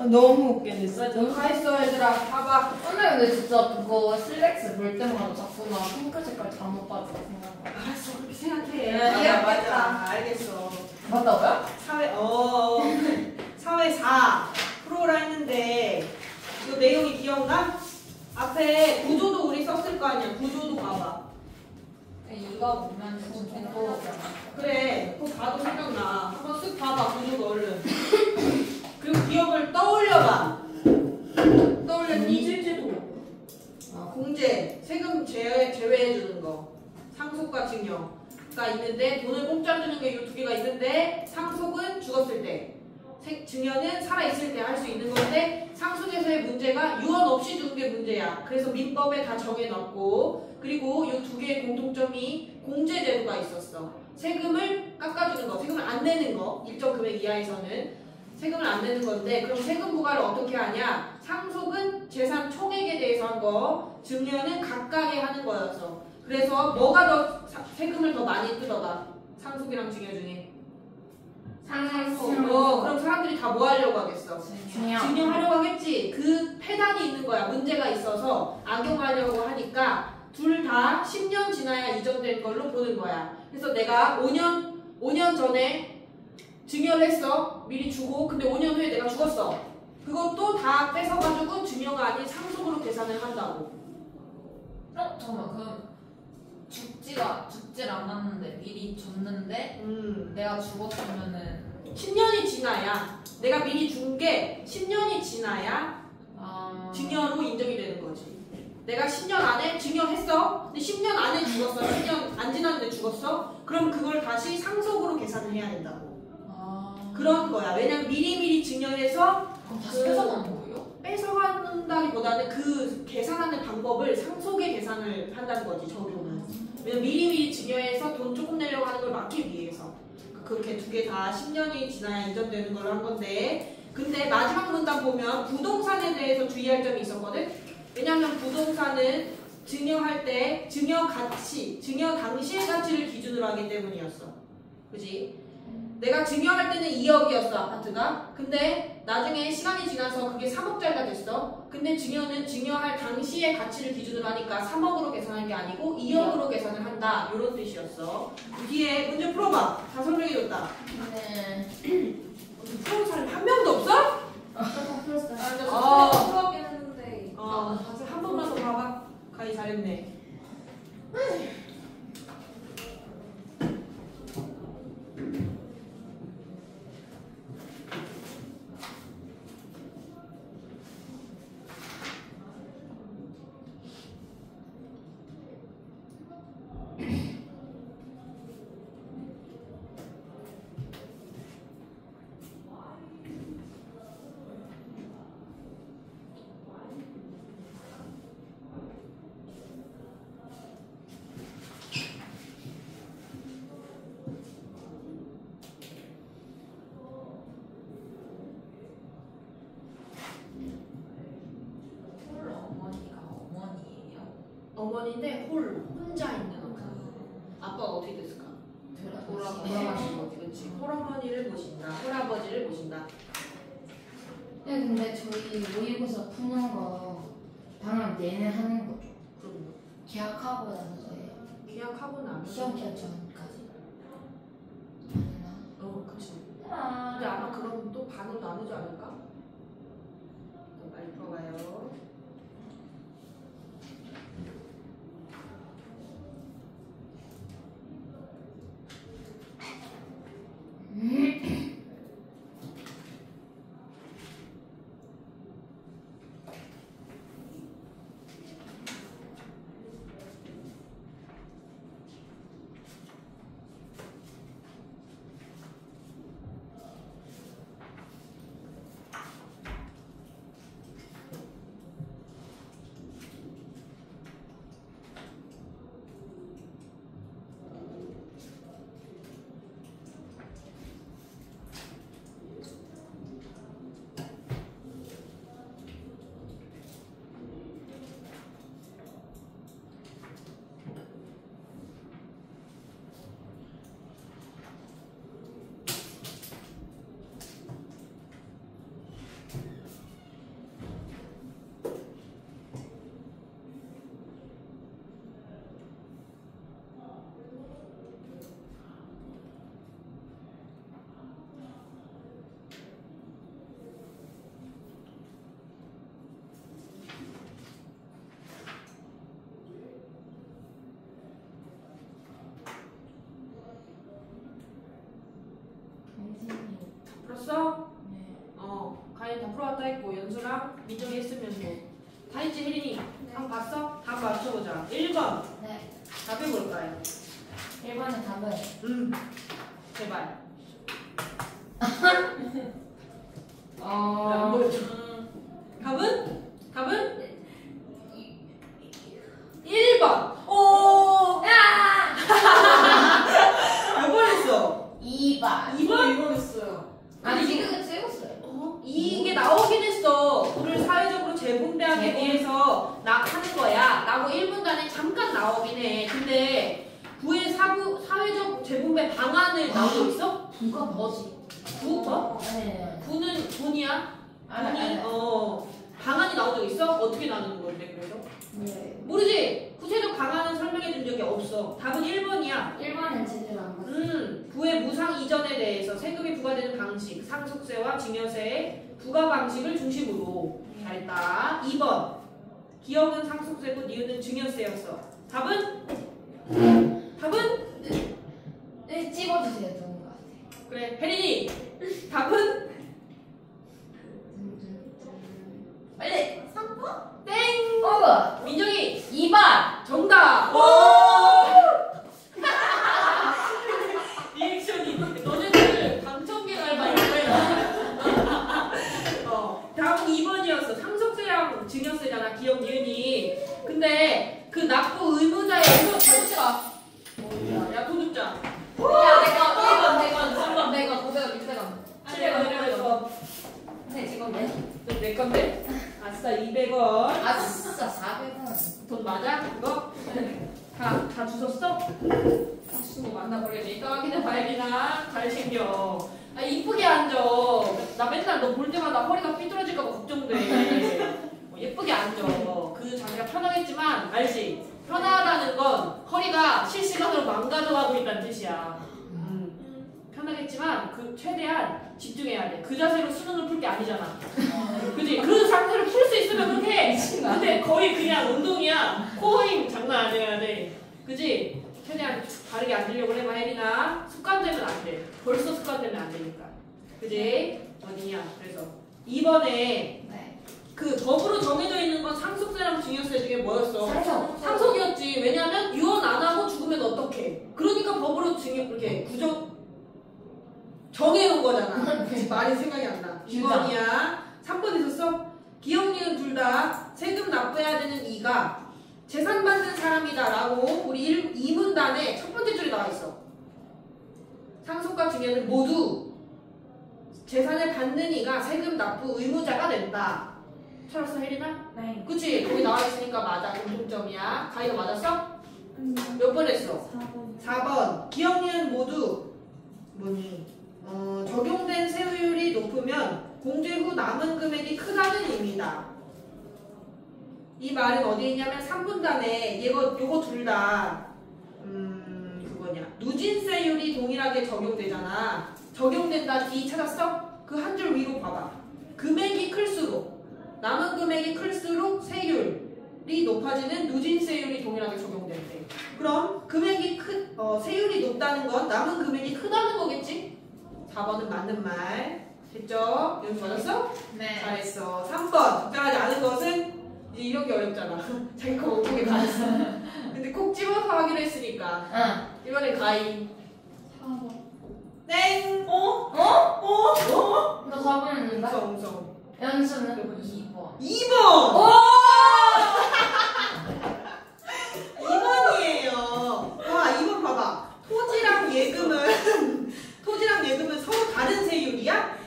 너무 웃겼네. 다 했어 얘들아. 봐봐. 오늘 근데 진짜 그거 슬랙스 볼 때마다 자꾸 나 핑크 색깔 잘못 봐서 생각나. 알았어, 그렇게 생각해. 맞아. 알겠어. 맞다고요? 사회 4%라 했는데 이거 내용이 기억나? 앞에 구조도 우리 썼을 거 아니야. 구조도 봐봐. 이거 보면 또 그래, 그거 봐도 생각나. 한번 쓱 봐봐, 구조도 얼른. 그리고 기억을 떠올려봐. 떠올렸니? 실제도. 공제, 세금 제외해주는 거. 상속과 증여가 있는데 돈을 공짜로 주는 게 이 두 개가 있는데 상속은 죽었을 때, 증여는 살아있을 때 할 수 있는 건데 상속에서의 문제가 유언 없이 주는 게 문제야. 그래서 민법에 다 정해놨고 그리고 이 두 개의 공통점이 공제제도가 있었어. 세금을 깎아주는 거, 세금을 안 내는 거, 일정 금액 이하에서는 세금을 안 내는 건데 그럼 세금 부과를 어떻게 하냐? 상속은 재산 총액에 대해서 한 거, 증여는 각각에 하는 거였어. 그래서 뭐가 더 세금을 더 많이 뜯어가? 상속이랑 증여 중에. 상속. 그럼 사람들이 다 뭐 하려고 하겠어? 증여하려고 하겠지. 그 폐단이 있는 거야. 문제가 있어서 악용하려고 하니까 둘 다 10년 지나야 이전될 걸로 보는 거야. 그래서 내가 5년 전에 증여를 했어. 미리 주고. 근데 5년 후에 내가 죽었어. 그것도 다 뺏어가지고 증여가 아닌 상속으로 계산을 한다고. 잠깐만. 그럼 죽질 않았는데 미리 줬는데 내가 죽었으면은 10년이 지나야 내가 미리 준 게 10년이 지나야 증여로 인정이 되는 거지. 내가 10년 안에 증여했어. 근데 10년 안에 죽었어. 10년 안 지났는데 죽었어. 그럼 그걸 다시 상속으로 계산을 해야 된다고. 그런 거야. 왜냐면 미리미리 증여해서 다시 뺏어가는 거예요? 뺏어간다기보다는 그 계산하는 방법을 상속에 계산을 한다는 거지. 적용은. 왜냐면 미리미리 증여해서 돈 조금 내려고 하는 걸 막기 위해서. 그렇게 두 개 다 10년이 지나야 인정되는 걸로 한 건데 근데 마지막 문단 보면 부동산에 대해서 주의할 점이 있었거든. 왜냐면 부동산은 증여할 때 증여 당시의 가치를 기준으로 하기 때문이었어. 그지? 내가 증여할 때는 2억이었어 아파트가. 근데 나중에 시간이 지나서 그게 3억짜리가 됐어. 근데 증여는 증여할 당시의 가치를 기준으로 하니까 3억으로 계산한 게 아니고 2억으로 계산을 한다. 이런 뜻이었어. 뒤에 문제 풀어봐. 다 설명해줬다. 네. 풀어본 사람이 한 명도 없어? 풀었긴 했는데. 한 번만 더 봐봐. 가희 잘했네. 어머니인데 혼자 있는 어머니. 아빠가 어떻게 됐을까? 돌아가신 거지, 그렇지? 홀어머니를 모신다, 홀아버지를 모신다. 네, 근데 저희 모의고사 푸는 거 방학 내내 하는 거죠. 그럼요. 계약하고 나서예요. 계약하고 나면 시험 기간 전까지. 그치. 근데 아마 그럼 또 반으로 나누지 않을까? 빨리 풀어봐요. 아니 다 풀어왔다 했고 연수랑 민정이 했으면 뭐다 했지 혜린이? 한 봤어? 다 맞춰보자. 1번 네. 답이 뭘까요? 1번의 답은 제발. 안 어... 보여줘. 답은? 답은? 1번. 오. 야! 몇 번 했어? 2번. 2번 했어요. 아니 지금 찍었어요. 이게 나오긴 했어. 우리를 사회적으로 재분배하기 재분. 위해서 하는 거야. 라고 1분간에 잠깐 나오긴 해. 근데 구의 사회적 재분배 방안을 나온 적 있어? 부가 뭐지? 구? 뭐? 네. 구는 돈이야? 돈이? 방안이 나온 적 있어? 어떻게 나누는 건데 그래서? 네. 모르지? 구체적 방안은 설명해 준 적이 없어. 답은 1번이야. 1번은 제대로 안 봤어요. 부의 무상 이전에 대해서 세금이 부과되는 방식, 상속세와 증여세의 부과 방식을 중심으로. 잘했다. 2번. 기억은 상속세고 니은은 증여세였어. 답은? 답은? 네, 찍어주세요. 좋은 것 같아요. 그래. 혜린이. 답은? 빨리. 3번? 땡. 어! 민정이. 2번! 정답. 리액션이. 너네들 당첨객 알바 이거야. 다음 2번이었어. 상속세랑 증여세잖아. 기억 니은이. 근데 그 납부 의무자의 이거 잘못해라. 야, 돈 줍자. 야, 내가 1번, 100원, 3번, 100원, 500원, 600원, 700원, 800원. 네, 지금 내 건데? 아싸, 200원. 아싸, 400원. 돈 맞아? 그거? 다 주웠어? 주고 만나버리네. 이따 확인해 봐야겠나? 잘 챙겨. 아, 이쁘게 앉아. 나 맨날 너 볼 때마다 허리가 삐뚤어질까봐 걱정돼. 예쁘게 앉아. 그 자세가 편하겠지만, 알지? 편하다는 건 허리가 실시간으로 망가져가고 있다는 뜻이야. 편하겠지만, 최대한 집중해야 돼. 그 자세로 수능을 풀 게 아니잖아. 그지? 그 상태로 풀 수 있으면 그렇게 해. 근데 거의 그냥 운동이야. 코어 힘 장난 아니어야 돼. 그지? 최대한 바르게 앉으려고 해봐, 혜린아. 습관되면 안 돼. 벌써 습관되면 안 되니까. 그지? 어디냐? 그래서 2번에 네. 그 법으로 정해져 있는 건 상속세랑 증여세 중에 뭐였어? 상속이었지. 왜냐면 유언 안 하고 죽으면 어떡해? 그러니까 법으로 이렇게 정해놓은 거잖아. 말이 생각이 안 나. 2번이야. 3번 있었어? 기억니은 둘 다 세금 납부해야 되는 이가 재산 받는 사람이다 라고 우리 2문단에 첫 번째 줄에 나와 있어. 상속과 증여는 모두 재산을 받는 이가 세금 납부 의무자가 된다. 찾았어, 혜린아? 네. 그치? 거기 나와 있으니까 맞아. 공통점이야. 가이도 맞았어? 몇 번 했어? 4번. 기억니은 모두 뭐니? 적용된 세율이 높으면 공제 후 남은 금액이 크다는 의미다. 이 말은 어디 있냐면 3분단에 요거 둘 다 그거냐 누진세율이 동일하게 적용되잖아. 적용된다 D 찾았어? 그 한 줄 위로 봐봐. 금액이 클수록 남은 금액이 클수록 세율이 높아지는 누진세율이 동일하게 적용된대. 그럼 금액이 세율이 높다는 건 남은 금액이 크다는 거겠지? 4번은 맞는 말. 됐죠? 여기 맞았어? 네. 잘했어. 3번. 적절하지 않은 것은 이제 이런 게 어렵잖아. 자기 거 못 보게 가졌어. 근데 꼭 집어서 하기로 했으니까. 응. 이번엔 가이. 4번. 땡! 너 4번 했는데? 웅성. 연수는 몇 번? 2번. 2번! 오! 2번이에요. 와, 2번 봐봐. 토지랑 예금은 서로 다른 세율이야?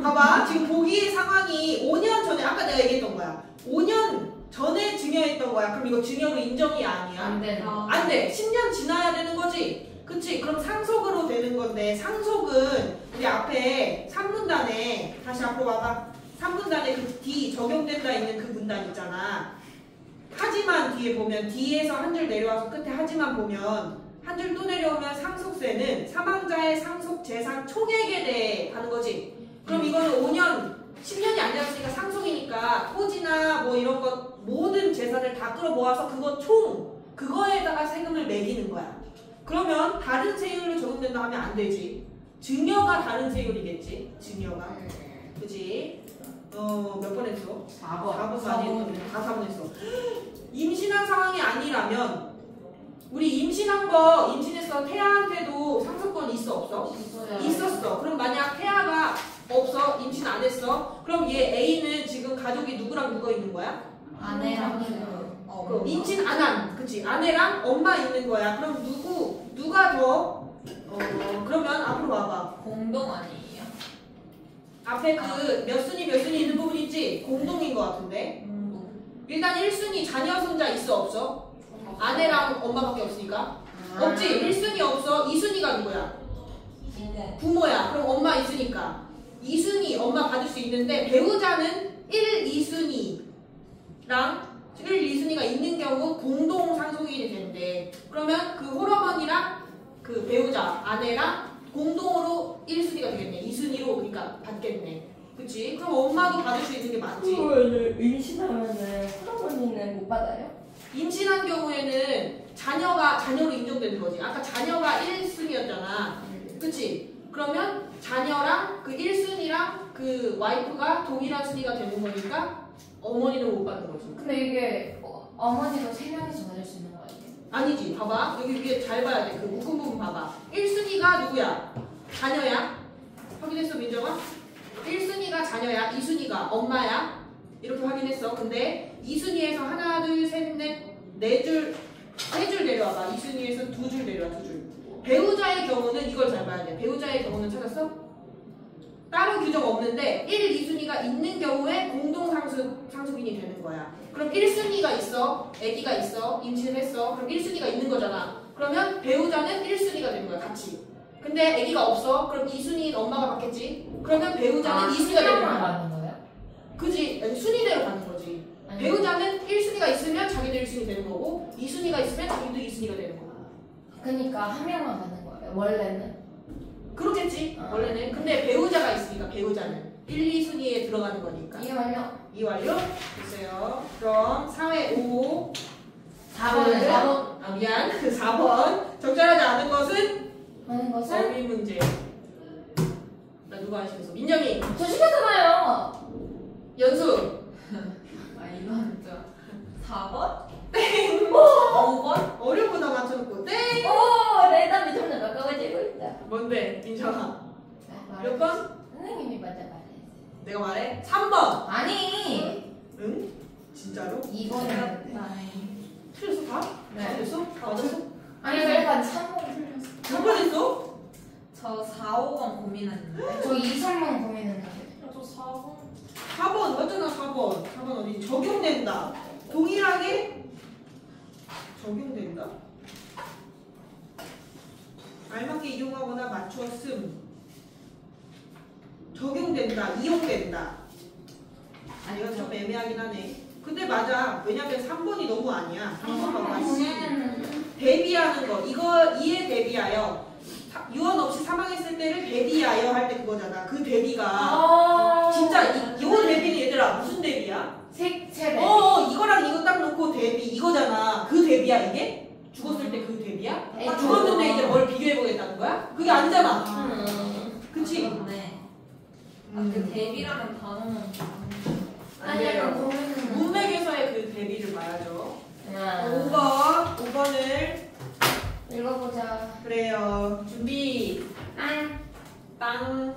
봐봐. 지금 보기의 상황이 5년 전에, 아까 내가 얘기했던 거야. 5년 전에 증여했던 거야. 그럼 이거 증여로 인정이 아니야? 안 되는. 안 돼. 10년 지나야 되는 거지? 그치? 그럼 상속으로 되는 건데, 상속은 우리 앞에 3문단에, 다시 앞으로 와봐. 3문단에 그 D 적용된다 있는 그 문단 있잖아. 하지만 뒤에 보면, D에서 한 줄 내려와서 끝에 하지만 보면, 한 줄 또 내려오면 상속세는 사망자의 상속 재산 총액에 대해 하는 거지. 그럼 이거는 5년, 10년이 안 되었으니까 상속이니까 토지나 뭐 이런 것 모든 재산을 다 끌어모아서 그거에다가 세금을 매기는 거야. 그러면 다른 세율로 적용된다 하면 안 되지. 증여가 다른 세율이겠지. 증여가. 그지? 몇 번 했어? 4번. 4번 많이 했는데 다 4번 했어. 임신한 상황이 아니라면 우리 임신해서 태아한테도 상속권 있어 없어? 있었어. 그럼 만약 태아가 없어 임신 안 했어. 그럼 얘 A는 지금 가족이 누구랑 누가 있는 거야? 아내랑 그럼 임신 안 한, 그치? 아내랑 엄마 있는 거야. 그럼 누가 더? 그러면 앞으로 와봐. 공동 아니에요? 앞에 그 몇 순위 있는 부분 있지? 공동인 거 같은데. 공동. 일단 1순위 자녀 손자 있어 없어? 아내랑 엄마밖에 없으니까. 없지. 1순위 없어. 2순위가 누구야? 부모야. 그럼 엄마 있으니까. 2순위 엄마 받을 수 있는데 배우자는 1, 2순위랑 1, 2순위가 있는 경우 공동 상속인이 되는데 그러면 그 홀어머니랑 그 배우자 아내랑 공동으로 1순위가 되겠네. 2순위로 그러니까 받겠네. 그치? 그럼 엄마도 받을 수 있는 게 많지. 그거를 임신하면은 할아버지는 못 받아요? 임신한 경우에는 자녀로 인정되는 거지. 아까 자녀가 1순위였잖아. 그치? 그러면 자녀랑 그 1순위랑 그 와이프가 동일한 순위가 되는 거니까 어머니는 못 받는 거지. 근데 이게 어머니도 3명이서 받을 수 있는 거 아니에요? 아니지. 봐봐. 여기 위에 잘 봐야 돼. 그 묶은 부분 봐봐. 1순위가 누구야? 자녀야. 확인했어, 민정아? 1순위가 자녀야. 2순위가 엄마야. 이렇게 확인했어. 근데 2순위에서 하나, 둘, 셋, 넷, 네 줄, 세 줄 내려와봐. 2순위에서 2줄 내려와, 2줄. 배우자의 경우는 이걸 잘 봐야 돼. 배우자의 경우는 찾았어? 따로 규정 없는데 1, 2순위가 있는 경우에 공동상속인이 되는 거야. 그럼 1순위가 있어. 아기가 있어. 임신을 했어. 그럼 1순위가 있는 거잖아. 그러면 배우자는 1순위가 되는 거야. 같이. 근데 아기가 없어. 그럼 2순위인 엄마가 받겠지. 그러면 배우자는 2순위가 되는 거야. 받는 거예요? 그지? 아니, 순위대로 가는 거지. 아니, 배우자는 1순위가 있으면 자기도 1순위 되는 거고 2순위가 있으면 자기도 2순위가 되는 거고. 그러니까 한 명만 받는 거예요. 원래는. 그렇겠지. 아. 원래는. 근데 배우자가 있으니까 배우자는 1, 2순위에 들어가는 거니까. 이게 완료. 이 완료? 됐어요. 그럼 4회 5 4번은 4번. 아 미안. 4번 적절하지 않은 것은 하는 것은 어휘 문제. 나 누가 하시겠어? 민정이 저 시켰잖아요. 연수 아 이거 진짜 4번? 땡 5번? 어려보다 맞춰놓고 땡 오, 레담이 점점 가까워지고 있다. 뭔데 민정아 아, 몇 번? 선생님이 먼저 말해. 내가 말해 3번 아니. 응? 진짜로? 2번은 틀렸어 다? 네. 다 됐어? 다 맞았어? 아니 내가 3번 틀렸어. 몇 번 했어? 저 4, 5번 고민했는데 저 2, 3번 고민했는데. 저 4번 4번 맞잖아 4번 4번 어디 적용된다 동일하게 적용된다 알맞게 이용하거나 맞춰 쓴 적용된다 이용된다 아 이거 좀 애매하긴 하네 근데 맞아 왜냐면 3번이 너무 아니야 3번 봐봐 대비하는 거 이거 이에 대비하여 유언 없이 사망했을 때를 대비하여 할 때 그거잖아 그 대비가 진짜 요 대비는 얘들아 무슨 대비야? 색채. 이거랑 이거 딱 놓고 대비 이거잖아. 그 대비야 이게? 죽었을 때 그 대비야? 아, 죽었는데 이제 뭘 비교해 보겠다는 거야? 그게 아니잖아. 그치? 그렇네 그 대비라는 단어는 안 아니 약간 돼요. 고민은. 문맥에서의 그 대비를 봐야죠. 야. 5번을 읽어보자. 그래요. 준비. 땅.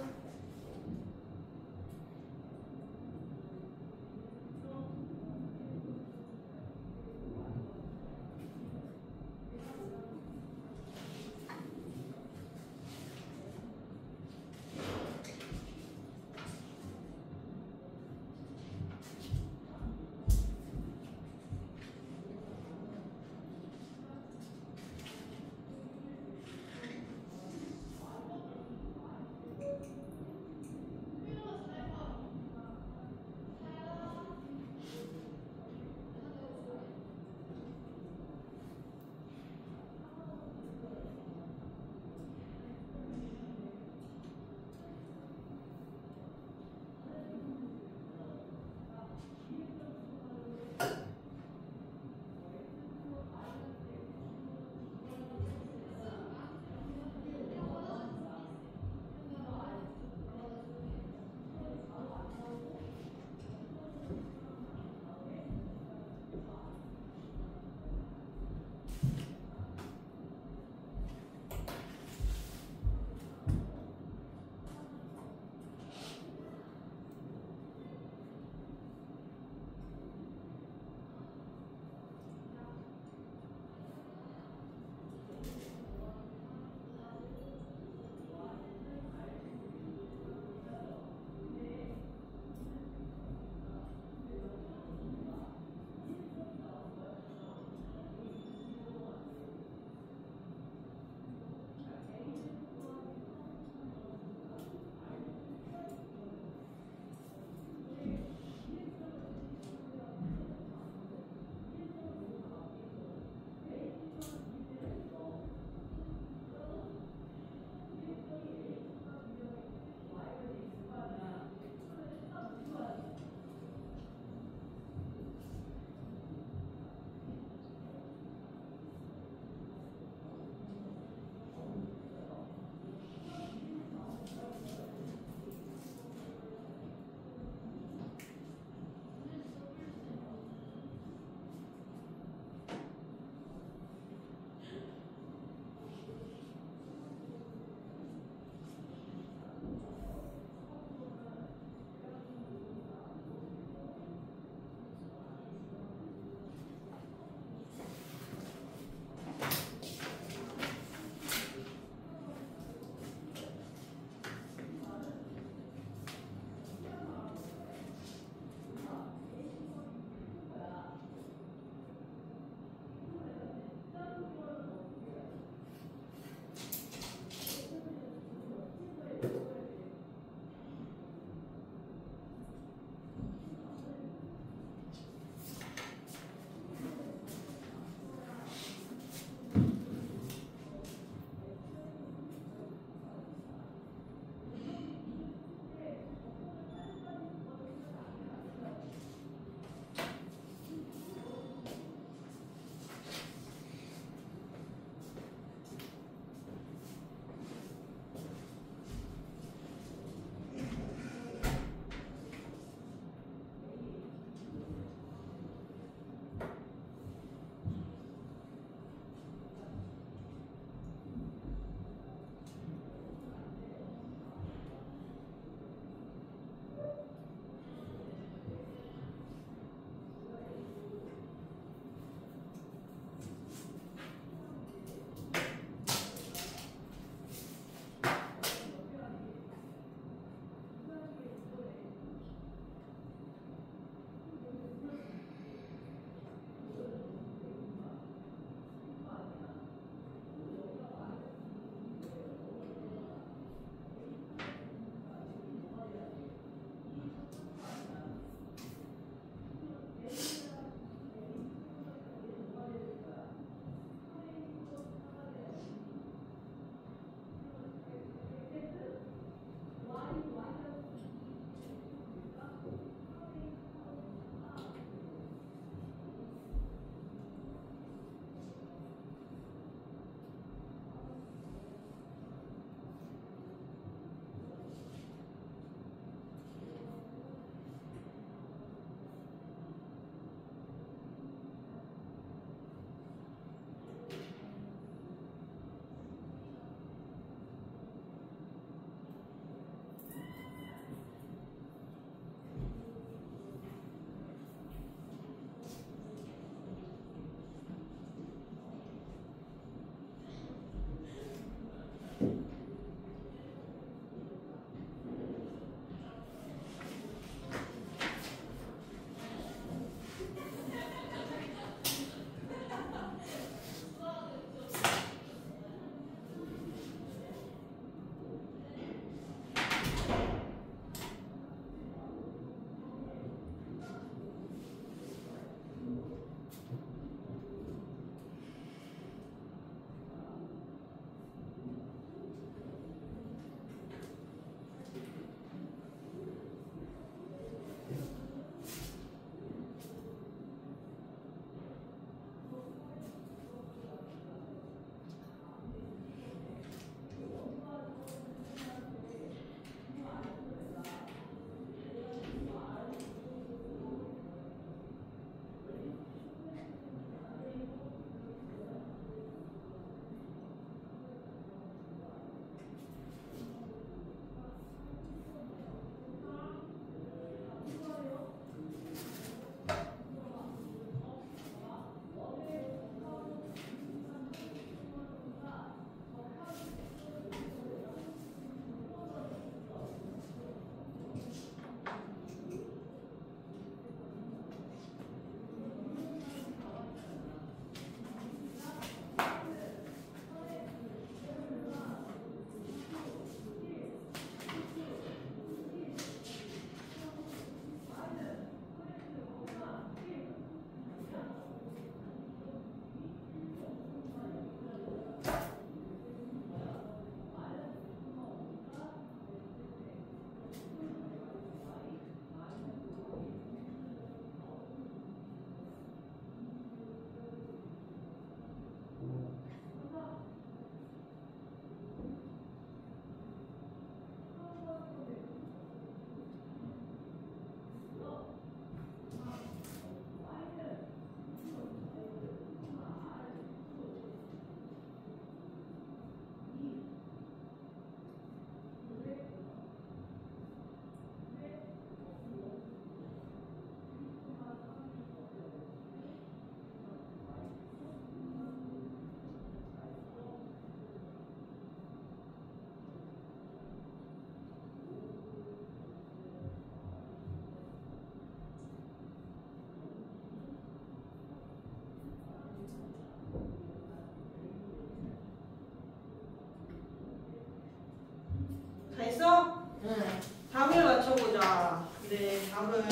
답을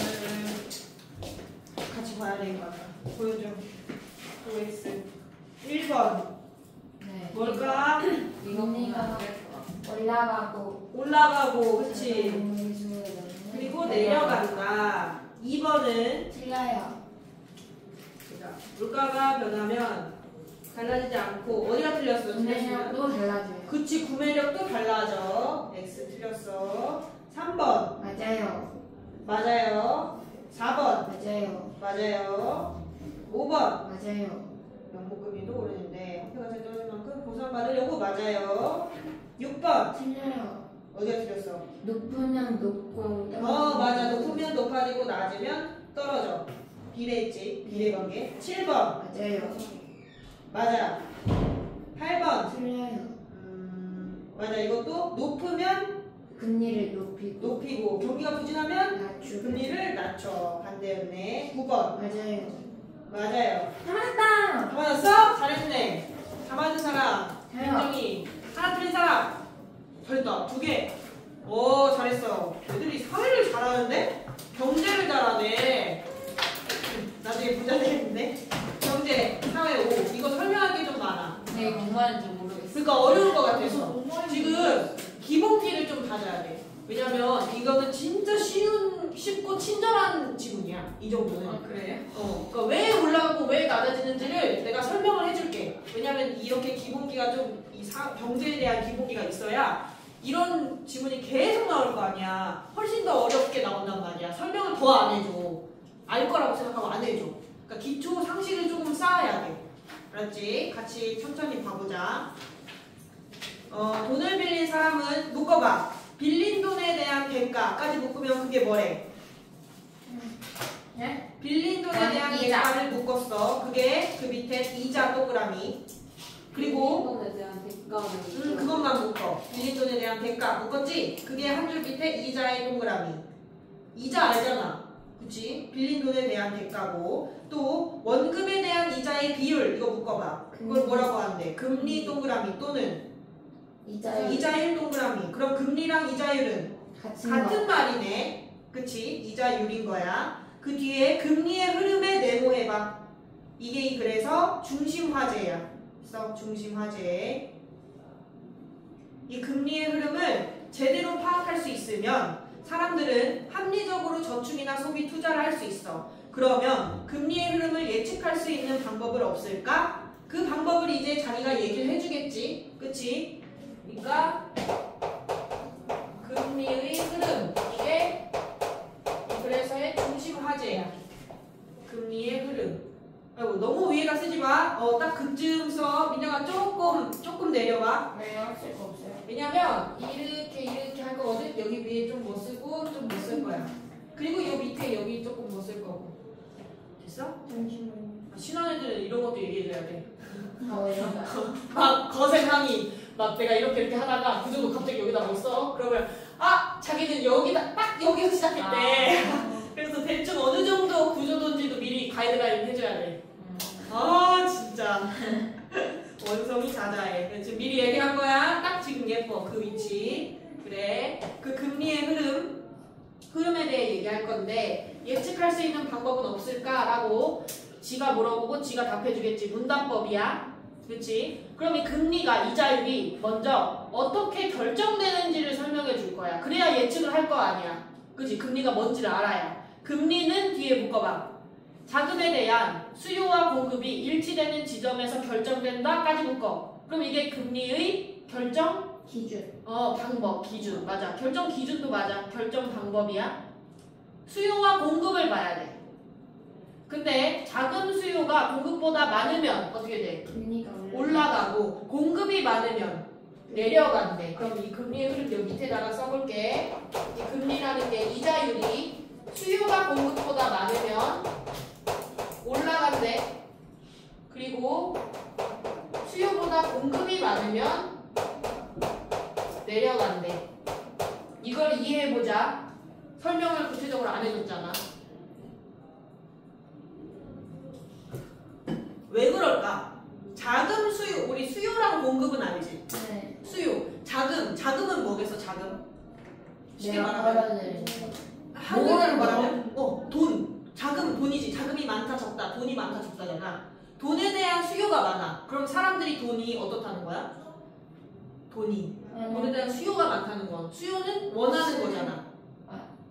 같이 봐야 되는 것 같아. 보여줘. OX 1번 네. 뭘까? 금리가 올라가고 올라가고 그치? 공수는 그리고 내려간다. 2번은 틀려요. 물가가 변하면 달라지지 않고 어디가 틀렸어? 틀렸으면? 구매력도 달라져요. 그치, 구매력도 달라져. X 틀렸어. 3번 맞아요. 맞아요. 4번 맞아요. 맞아요. 5번 맞아요. 명목금리도 오르는데 화폐가 잘 떨어진 만큼 보상받으려고 맞아요. 6번 틀려요. 어디가 틀렸어? 높으면 높고 맞아. 높으면 높아지고 낮으면 떨어져. 비례했지. 비례관계. 7번 맞아요. 맞아. 8번 틀려요. 맞아. 이것도 높으면 금리를 높이고 경기가 부진하면 낮추고 금리를 낮춰. 반대였네. 9번 맞아요. 맞아요. 다 맞았다. 다 맞았어? 잘했네. 다 맞은 사람 저요. 굉장히 하나 틀린 사람 됐다. 2개. 오 잘했어. 애들이 사회를 잘하는데 경제를 잘하네. 나중에 부자 되겠는데. 경제, 사회 5. 이거 설명할 게 좀 많아. 네, 뭔 말인지 모르겠어. 그러니까 어려운 것 같아서 지금 기본기를 좀 다져야 돼. 왜냐면 이거는 진짜 쉽고 친절한 지문이야. 이 정도는. 그래요? 그러니까 왜 올라가고 왜 낮아지는지를 내가 설명을 해줄게. 왜냐면 이렇게 기본기가 좀 경제에 대한 기본기가 있어야 이런 지문이 계속 나올 거 아니야. 훨씬 더 어렵게 나온단 말이야. 설명을 더 안 해줘. 알 거라고 생각하고 안 해줘. 그러니까 기초 상식을 조금 쌓아야 돼. 알았지? 같이 천천히 봐보자. 돈을 빌린 사람은 묶어봐. 빌린 돈에 대한 대가까지 묶으면 그게 뭐래? 네? 빌린 돈에 대한 이자. 대가를 묶었어. 그게 그 밑에 이자 동그라미. 그리고 돈에 대한 대가는 그것만 묶어. 빌린 돈에 대한 대가 묶었지? 그게 한 줄 밑에 이자의 동그라미. 이자 알잖아. 그치? 빌린 돈에 대한 대가고 또 원금에 대한 이자의 비율 이거 묶어봐. 그걸 뭐라고 하는데? 금리 동그라미 또는 이자율 동그라미. 그럼 금리랑 이자율은 같은 말이네. 그치? 이자율인 거야. 그 뒤에 금리의 흐름에 네모해봐. 이게 그래서 중심화제야. 중심화제. 이 금리의 흐름을 제대로 파악할 수 있으면 사람들은 합리적으로 저축이나 소비 투자를 할 수 있어. 그러면 금리의 흐름을 예측할 수 있는 방법은 없을까? 그 방법을 이제 자기가 얘기를 해주겠지. 그치? 그러니까 금리의 흐름 이게 그래서의 중심 화제야. 금리의 흐름. 아이고 너무 위에다 쓰지 마. 딱 그쯤 써. 민영아 조금 내려봐. 왜요? 쓸 거 없어요? 왜냐면 이렇게 할 거거든. 여기 위에 좀 못 쓰고 좀 못 쓸 거야. 그리고 이 밑에 여기 조금 못 쓸 거고. 됐어? 잠시만요. 신혼 애들은 이런 것도 얘기해줘야 돼. 왜요? 막 거센 항의. 막 내가 이렇게 하다가 구조도 갑자기 여기다 못 써. 그러면 자기는 여기다 딱 여기서 시작했대. 그래서 대충 어느 정도 구조도인지도 미리 가이드라인 해줘야 돼. 진짜 원성이 자자해. 지금 미리 얘기한 거야. 딱 지금 예뻐 그 위치. 그래. 그 금리의 흐름에 대해 얘기할 건데 예측할 수 있는 방법은 없을까라고 지가 물어보고 지가 답해주겠지. 문답법이야. 그렇지? 그럼 이 금리가 이자율이 먼저 어떻게 결정되는지를 설명해 줄 거야. 그래야 예측을 할 거 아니야. 그치? 금리가 뭔지를 알아야. 금리는 뒤에 묶어봐. 자금에 대한 수요와 공급이 일치되는 지점에서 결정된다까지 묶어. 그럼 이게 금리의 결정 기준. 방법, 기준. 맞아. 결정 기준도 맞아. 결정 방법이야. 수요와 공급을 봐야 돼. 근데 자금 수요가 공급보다 많으면 어떻게 돼? 금리가 올라가고 공급이 많으면 내려간대. 그럼 이 금리의 흐름 여기 밑에다가 써볼게. 이 금리라는 게 이자율이 수요가 공급보다 많으면 올라간대. 그리고 수요보다 공급이 많으면 내려간대. 이걸 이해해보자. 설명을 구체적으로 안 해줬잖아. 왜 그럴까? 자금 수요, 우리 수요랑 공급은 알지? 네. 수요, 자금은 뭐겠어? 자금? 쉽게 내가 말하면 벌어들인 한국어로 말하면 돈이지. 자금이 많다 적다. 돈이 많다 적다잖아. 돈에 대한 수요가 많아. 그럼 사람들이 돈이 어떻다는 거야? 돈에 대한 수요가 많다는 건 수요는 원하는 거잖아.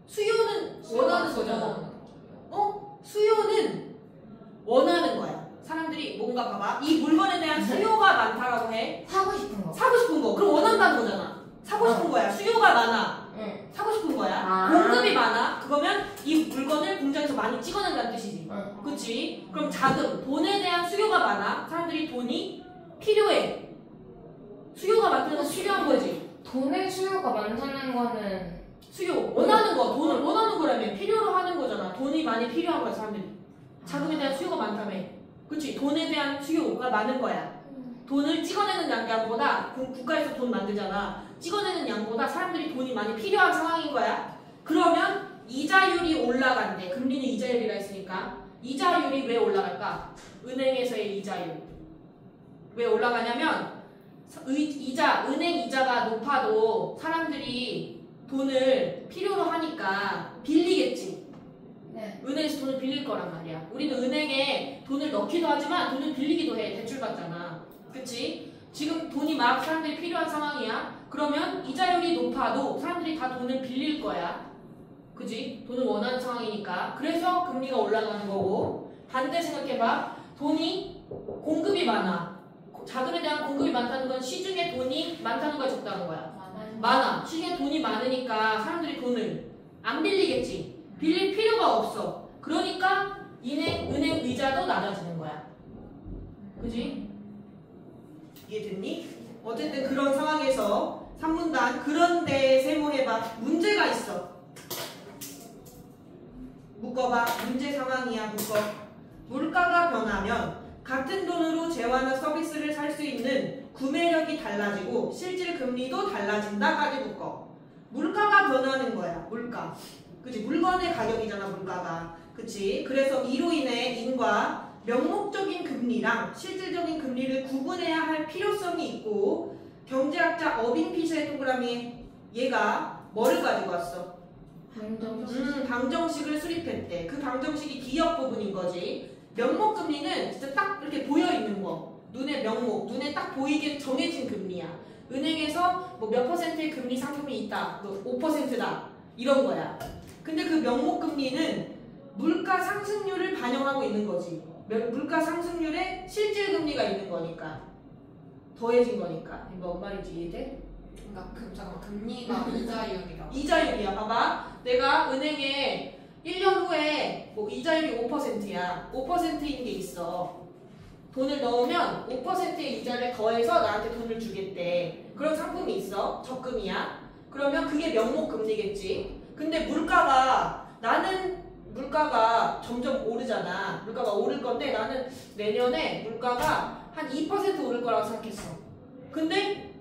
수요는 원하는 거잖아. 수요는 원하는 거야. 사람들이 뭔가 봐봐. 이 물건에 대한 수요가 많다라고 해. 사고 싶은 거. 사고 싶은 거. 그럼 원한다는 거잖아. 사고 싶은 거야. 수요가 많아. 응. 사고 싶은 거야. 아. 공급이 많아. 그거면 이 물건을 공장에서 많이 찍어낸다는 뜻이지. 응. 그치? 그럼 자금, 돈에 대한 수요가 많아. 사람들이 돈이 필요해. 수요가 많다는 건 필요한 거지. 돈의 수요가 많다는 거는 수요, 원하는 거, 돈을 원하는 거라며. 필요로 하는 거잖아. 돈이 많이 필요한 거야, 사람들이. 자금에 대한 수요가 많다며. 그치? 돈에 대한 수요가 많은 거야. 돈을 찍어내는 양보다 국가에서 돈 만들잖아. 찍어내는 양보다 사람들이 돈이 많이 필요한 상황인 거야. 그러면 이자율이 올라간대. 금리는 이자율이라 했으니까. 이자율이 왜 올라갈까? 은행에서의 이자율. 왜 올라가냐면 은행 이자가 높아도 사람들이 돈을 필요로 하니까 빌리겠지. 네. 은행에서 돈을 빌릴 거란 말이야. 우리는 은행에 돈을 넣기도 하지만 돈을 빌리기도 해. 대출 받잖아. 그치? 지금 돈이 막 사람들이 필요한 상황이야. 그러면 이자율이 높아도 사람들이 다 돈을 빌릴 거야. 그지? 돈을 원하는 상황이니까. 그래서 금리가 올라가는 거고. 반대 생각해봐. 돈이 공급이 많아. 자금에 대한 공급이 많다는 건 시중에 돈이 많다는 거야, 적다는 거야? 많아. 시중에 돈이 많으니까 사람들이 돈을 안 빌리겠지. 빌릴 필요가 없어. 그러니까 은행 의자도 낮아지는 거야. 그지? 이해됐니? 어쨌든 그런 상황에서 3문단 그런데 세모해봐. 문제가 있어. 묶어봐. 문제 상황이야. 묶어. 물가가 변하면 같은 돈으로 재화나 서비스를 살 수 있는 구매력이 달라지고 실질 금리도 달라진다까지 묶어. 물가가 변하는 거야. 물가. 그치? 물건의 가격이잖아. 물가가. 그치? 그래서 이로 인해 인과 명목적인 금리랑 실질적인 금리를 구분해야 할 필요성이 있고 경제학자 어빙 피셔의 동그라미 얘가 뭐를 가지고 왔어? 방정식을 수립했대. 그 방정식이 기억 부분인 거지. 명목금리는 진짜 딱 이렇게 보여있는 거. 눈에 명목, 눈에 딱 보이게 정해진 금리야. 은행에서 뭐 몇 퍼센트의 금리 상품이 있다. 뭐 5%다. 이런 거야. 근데 그 명목금리는 물가 상승률을 반영하고 있는 거지. 물가 상승률에 실질금리가 있는 거니까. 더해진 거니까. 뭔 말인지 이해돼? 그러니까 잠깐만 금리가 이자율이라고. 이자율이야. 봐봐. 내가 은행에 1년 후에 뭐 이자율이 5%야. 5%인 게 있어. 돈을 넣으면 5%의 이자를 더해서 나한테 돈을 주겠대. 그런 상품이 있어. 적금이야. 그러면 그게 명목금리겠지. 근데 나는 물가가 점점 오르잖아. 물가가 오를 건데 나는 내년에 물가가 한 2% 오를 거라고 생각했어. 근데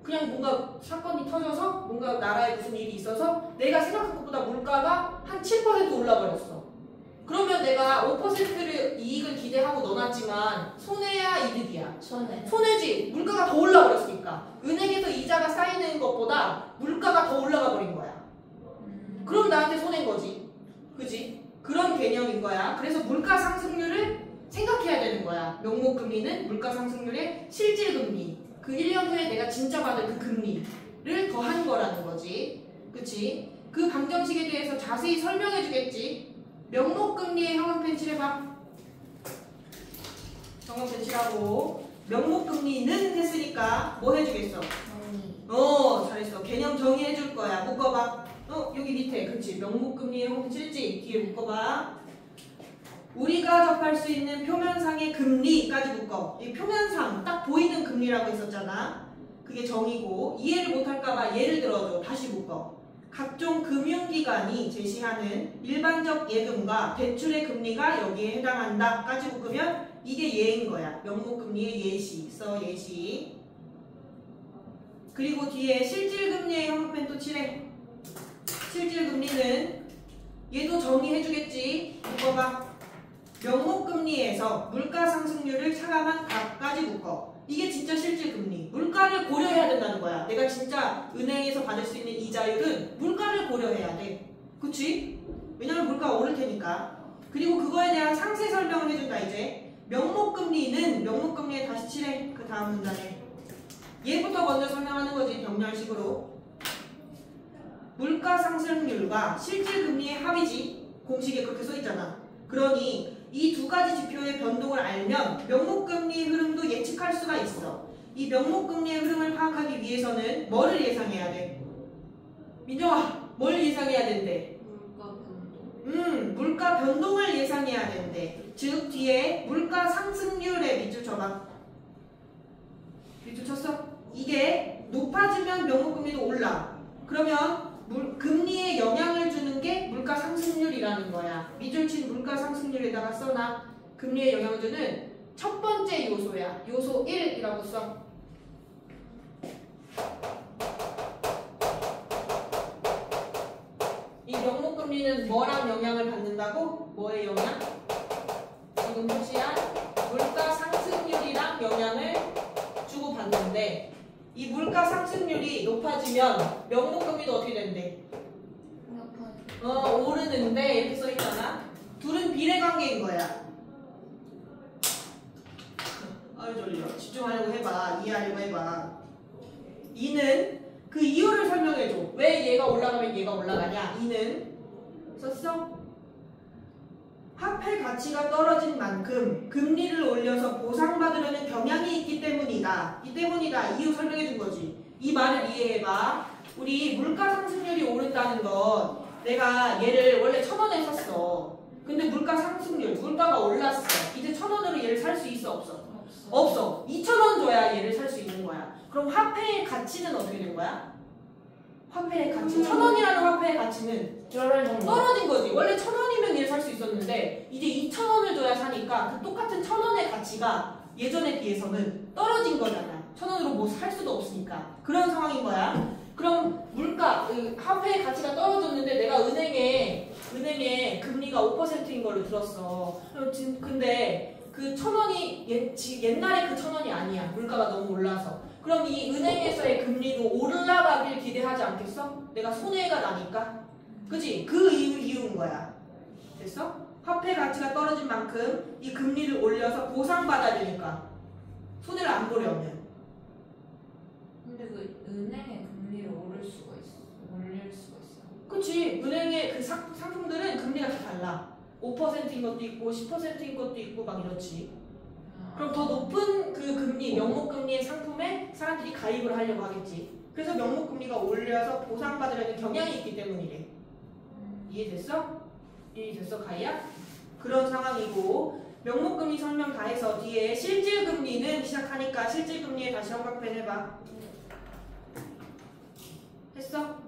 그냥 뭔가 사건이 터져서 뭔가 나라에 무슨 일이 있어서 내가 생각한 것보다 물가가 한 7% 올라버렸어. 그러면 내가 5%를 이익을 기대하고 넣어놨지만 손해야 이득이야? 손해지. 물가가 더 올라버렸으니까. 은행에서 이자가 쌓이는 것보다 물가가 더 올라가 버린 거야. 그럼 나한테 손해인 거지. 그지? 그런 개념인 거야. 그래서 물가 상승률을 생각해야 되는 거야. 명목금리는 물가 상승률의 실질금리. 그 1년 후에 내가 진짜 받을 그 금리를 더한 거라는 거지. 그치? 그 방정식에 대해서 자세히 설명해 주겠지. 명목금리의 형광펜 칠해봐. 형광펜 칠하고 명목금리는 했으니까 뭐 해주겠어? 잘했어. 개념 정의해 줄 거야. 묶어봐. 여기 밑에. 그치? 명목금리의 형광펜 칠했지? 뒤에 묶어봐. 우리가 접할 수 있는 표면상의 금리까지 묶어. 이 표면상 딱 보이는 금리라고 했었잖아. 그게 정의고 이해를 못할까봐 예를 들어줘. 다시 묶어. 각종 금융기관이 제시하는 일반적 예금과 대출의 금리가 여기에 해당한다까지 묶으면 이게 예인 거야. 명목금리의 예시. 예시. 그리고 뒤에 실질금리의 형광펜 또 칠해. 실질금리는 얘도 정의해주겠지. 묶어봐. 명목금리에서 물가상승률을 차감한 값까지 묶어. 이게 진짜 실질금리. 물가를 고려해야 된다는 거야. 내가 진짜 은행에서 받을 수 있는 이자율은 물가를 고려해야 돼. 그치? 왜냐면 물가가 오를 테니까. 그리고 그거에 대한 상세 설명을 해준다 이제. 명목금리에 다시 칠해. 그 다음 문단에. 얘부터 먼저 설명하는 거지 병렬식으로. 물가 상승률과 실질금리의 합이지. 공식에 그렇게 써있잖아. 그러니 이 두 가지 지표의 변동을 알면 명목금리의 흐름도 예측할 수가 있어. 이 명목금리의 흐름을 파악하기 위해서는 뭐를 예상해야 돼? 민정아, 뭘 예상해야 된대? 물가 변동. 물가 변동을 예상해야 된대. 즉 뒤에 물가 상승률에 밑줄 쳐봐. 밑줄 쳤어? 이게 높아지면 명목금리도 올라. 그러면 금리에 영향을 주는 게 물가 상승률이라는 거야. 밑줄 친 물가 상승률에다가 써놔. 금리에 영향을 주는 첫 번째 요소야. 요소 1이라고 써. 이 명목금리는 뭐랑 영향을 받는다고? 뭐의 영향? 지금 표시한 물가 상승률이랑 영향을 주고 받는데 이 물가 상승률이 높아지면 명목금리도 어떻게 된대? 오르는데 이렇게 써있잖아. 둘은 비례관계인 거야. 아유 졸려. 집중하려고 해봐. 이해하려고 해봐. 이는 그 이유를 설명해줘. 왜 얘가 올라가면 얘가 올라가냐? 이는 썼어? 화폐 가치가 떨어진 만큼 금리를 올려서 보상받으려는 경향이 있기 때문이다. 이 때문이다. 이유 설명해 준 거지. 이 말을 이해해봐. 우리 물가 상승률이 오른다는 건 내가 얘를 원래 1,000원에 샀어. 근데 물가 상승률, 물가가 올랐어. 이제 1,000원으로 얘를 살 수 있어? 없어? 없어. 2,000원 줘야 얘를 살 수 있는 거야. 그럼 화폐의 가치는 어떻게 된 거야? 화폐의 가치. 1,000원이라는 화폐의 가치는 떨어진 거지. 원래 1,000원이면 얘를 살 수 있었는데 이제 2,000원을 줘야 사니까 그 똑같은 1,000원의 가치가 예전에 비해서는 떨어진 거잖아. 1,000원으로 뭐 살 수도 없으니까. 그런 상황인 거야. 그럼 물가, 화폐의 가치가 떨어졌는데 내가 은행에 금리가 5%인 걸로 들었어. 근데 그 1,000원이 옛날에 그 1,000원이 아니야. 물가가 너무 올라서. 그럼 이 은행에서의 금리도 올라가길 기대하지 않겠어? 내가 손해가 나니까. 그치? 그 이유인 거야. 됐어? 화폐 가치가 떨어진 만큼 이 금리를 올려서 보상받아야 되니까. 손해를 안 보려면. 근데 그 은행의 금리를 올릴 수가 있어. 그치? 은행의 그 상품들은 금리가 다 달라. 5%인 것도 있고 10%인 것도 있고 막 이렇지. 그럼 더 높은 그 금리, 명목금리의 상품에 사람들이 가입을 하려고 하겠지. 그래서 명목금리가 올려서 보상받으려는 경향이 있기 때문이래. 이해됐어? 이해됐어, 가희야? 그런 상황이고 명목금리 설명 다 해서 뒤에 실질금리는 시작하니까 실질금리에 다시 형광펜 해봐. 했어?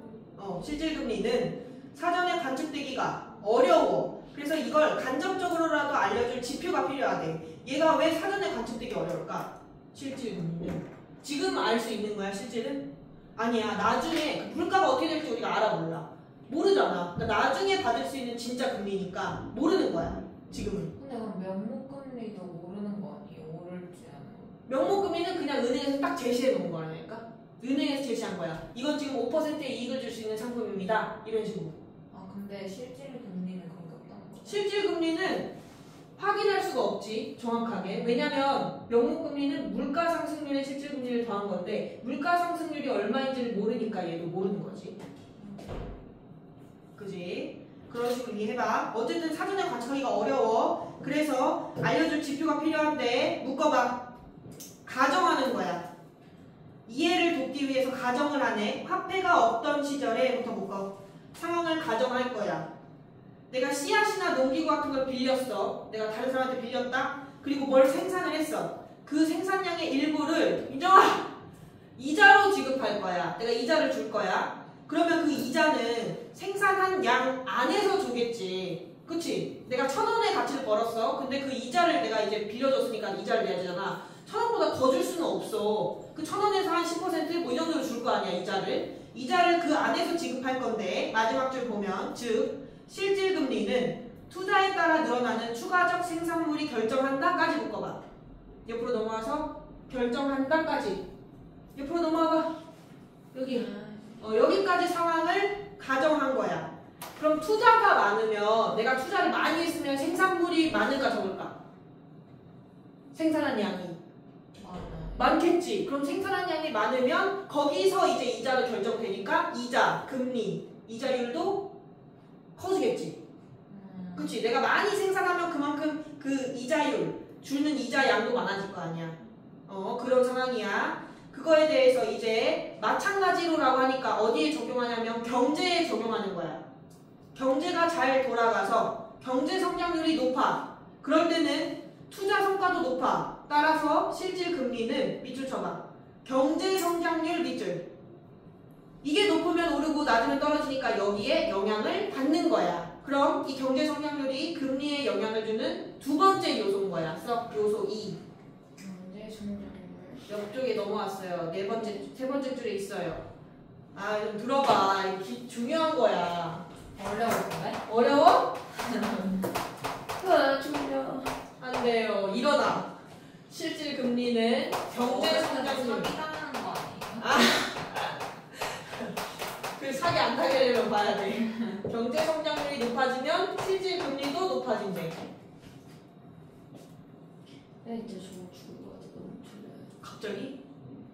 실질금리는 사전에 관측되기가 어려워. 그래서 이걸 간접적으로라도 알려줄 지표가 필요하대. 얘가 왜 사전에 관측되기 어려울까? 실질금리는 지금 알 수 있는 거야. 실질은? 아니야. 나중에 물가가 어떻게 될지 우리가 알아 몰라. 모르잖아. 그러니까 나중에 받을 수 있는 진짜 금리니까 모르는 거야. 지금은. 근데 그럼 명목금리도 오르는 거 아니에요? 오를지 안 오를지. 명목금리는 그냥 은행에서 딱 제시해 놓은 거라니까. 은행에서 제시한 거야. 이건 지금 5%의 이익을 줄 수 있는 상품입니다. 이런 식으로. 근데 실질 금리는 그런 게 없다는 거죠? 실질 금리는 확인할 수가 없지. 정확하게. 왜냐면 명목금리는 물가 상승률에 실질 금리를 더한 건데 물가 상승률이 얼마인지를 모르니까 얘도 모르는 거지. 그지? 그런 식으로 이해해봐. 어쨌든 사전에 관측하기가 어려워. 그래서 알려줄 지표가 필요한데 묶어봐. 가정하는 거야. 이해를 돕기 위해서 가정을 하네. 화폐가 없던 시절에부터 묶어. 상황을 가정할 거야. 내가 씨앗이나 농기구 같은 걸 빌렸어. 내가 다른 사람한테 빌렸다. 그리고 뭘 생산을 했어. 그 생산량의 일부를 인정아! 이자로 지급할 거야. 내가 이자를 줄 거야. 그러면 그 이자는 생산한 양 안에서 주겠지. 그치? 내가 1,000원의 가치를 벌었어. 근데 그 이자를 내가 이제 빌려줬으니까 이자를 내야 되잖아. 1,000원보다 더 줄 수는 없어. 그 1,000원에서 한 10% 뭐 이 정도를 줄 거 아니야. 이자를 그 안에서 지급할 건데 마지막 줄 보면 즉 실질금리는 투자에 따라 늘어나는 추가적 생산물이 결정한다까지 묶어봐. 옆으로 넘어와서 결정한다까지. 옆으로 넘어와봐. 여기. 여기까지 상황을 가정한 거야. 그럼 투자가 많으면 내가 투자를 많이 했으면 생산물이 많을까 적을까? 생산한 양이 많겠지. 그럼 생산한 양이 많으면 거기서 이제 이자도 결정되니까 이자, 금리, 이자율도 커지겠지. 그치? 내가 많이 생산하면 그만큼 그 이자율, 주는 이자 양도 많아질 거 아니야. 그런 상황이야. 그거에 대해서 이제 마찬가지로라고 하니까 어디에 적용하냐면 경제에 적용하는 거야. 경제가 잘 돌아가서 경제 성장률이 높아. 그럴 때는 투자 성과도 높아. 따라서 실질 금리는 밑줄 쳐봐. 경제 성장률 밑줄. 이게 높으면 오르고 낮으면 떨어지니까 여기에 영향을 받는 거야. 그럼 이 경제 성장률이 금리에 영향을 주는 두 번째 요소인 거야. 요소 2. 경제 성장률. 옆쪽에 넘어왔어요. 세 번째 줄에 있어요. 아, 좀 들어봐. 이게 중요한 거야. 어려운데? 어려워? 졸려. 안 돼요. 일어나. 실질 금리는 경제 성장률. 사기 당하는 거 아니에요? 그 사기 안 타게 되려면 봐야 돼. 경제 성장률이 높아지면 실질 금리도 높아진대. 이제 저 죽을 것 같아. 너무 졸려요. 갑자기?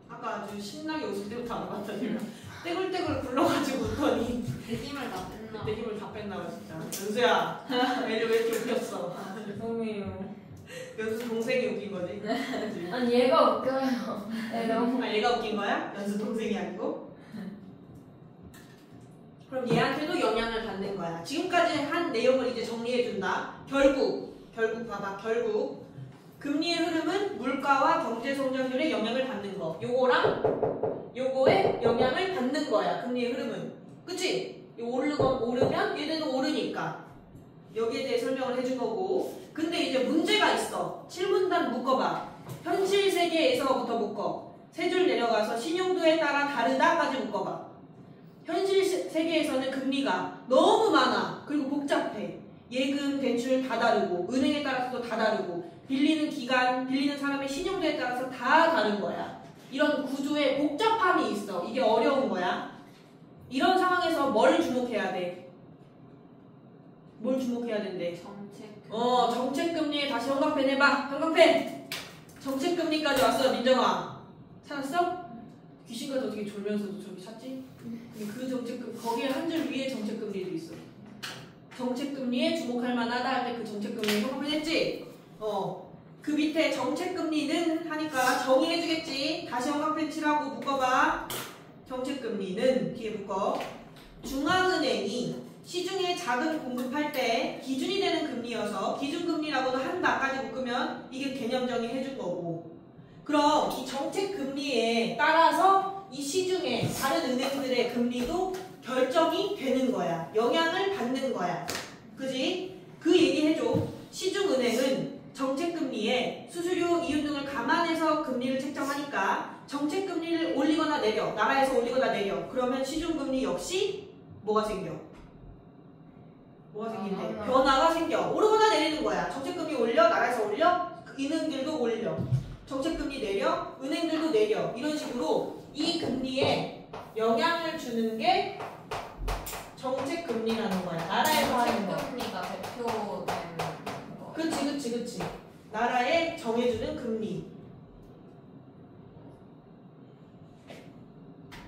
아까 아주 신나게 웃을 때부터 알아봤더니 떼굴떼굴 굴러가지고 웃더니 내 힘을 다 뺐나? 내 힘을 다 뺐나 봐 진짜. 연수야, 애를 왜 이렇게 웃겼어? 죄송해요. 연수 동생이 웃긴 거지? 그치? 아니 얘가 웃겨요. 너무. 얘가 웃긴 거야? 연수 동생이 아니고? 그럼 얘한테도 영향을 받는 거야. 지금까지 한 내용을 이제 정리해준다. 결국 봐봐. 결국 금리의 흐름은 물가와 경제 성장률에 영향을 받는 거. 요거랑 요거에 영향을 받는 거야. 금리의 흐름은. 그치? 오르면 얘네도 오르니까. 여기에 대해 설명을 해준 거고. 근데 이제 문제가 있어. 7문단 묶어봐. 현실 세계에서부터 묶어. 세 줄 내려가서 신용도에 따라 다르다까지 묶어봐. 현실 세계에서는 금리가 너무 많아. 그리고 복잡해. 예금, 대출 다 다르고 은행에 따라서도 다 다르고 빌리는 기간, 빌리는 사람의 신용도에 따라서 다 다른 거야. 이런 구조에 복잡함이 있어. 이게 어려운 거야. 이런 상황에서 뭘 주목해야 돼? 뭘 주목해야 된대? 정책. 정책금리에 다시 형광펜 해봐. 형광펜! 정책금리까지 왔어, 민정아. 찾았어? 귀신같이 어떻게 졸면서도 저기 찾지? 근데 그 정책금, 거기에 한 줄 위에 정책금리도 있어. 정책금리에 주목할 만하다 할 때 그 정책금리 형광펜 했지? 그 밑에 정책금리는 하니까 정의해주겠지. 다시 형광펜 칠하고 묶어봐. 정책금리는 뒤에 묶어. 중앙은행이 시중에 자금 공급할 때 기준이 되는 금리여서 기준금리라고도 한다까지 묶으면 이게 개념 정의해준 거고. 그럼 이 정책금리에 따라서 이 시중에 다른 은행들의 금리도 결정이 되는 거야. 영향을 받는 거야. 그지? 그 얘기 해줘. 시중은행은 정책금리에 수수료, 이윤 등을 감안해서 금리를 책정하니까 정책금리를 올리거나 내려, 나라에서 올리거나 내려. 그러면 시중금리 역시 뭐가 생겨? 뭐가 생긴대? 변화가 생겨. 오르거나 내리는 거야. 정책금리 올려, 나라에서 올려, 은행들도 올려. 정책금리 내려, 은행들도 내려. 이런 식으로 이 금리에 영향을 주는 게 정책금리라는 거야. 나라에서 하는 거. 정책금리가 대표된 거. 그치. 나라에 정해주는 금리.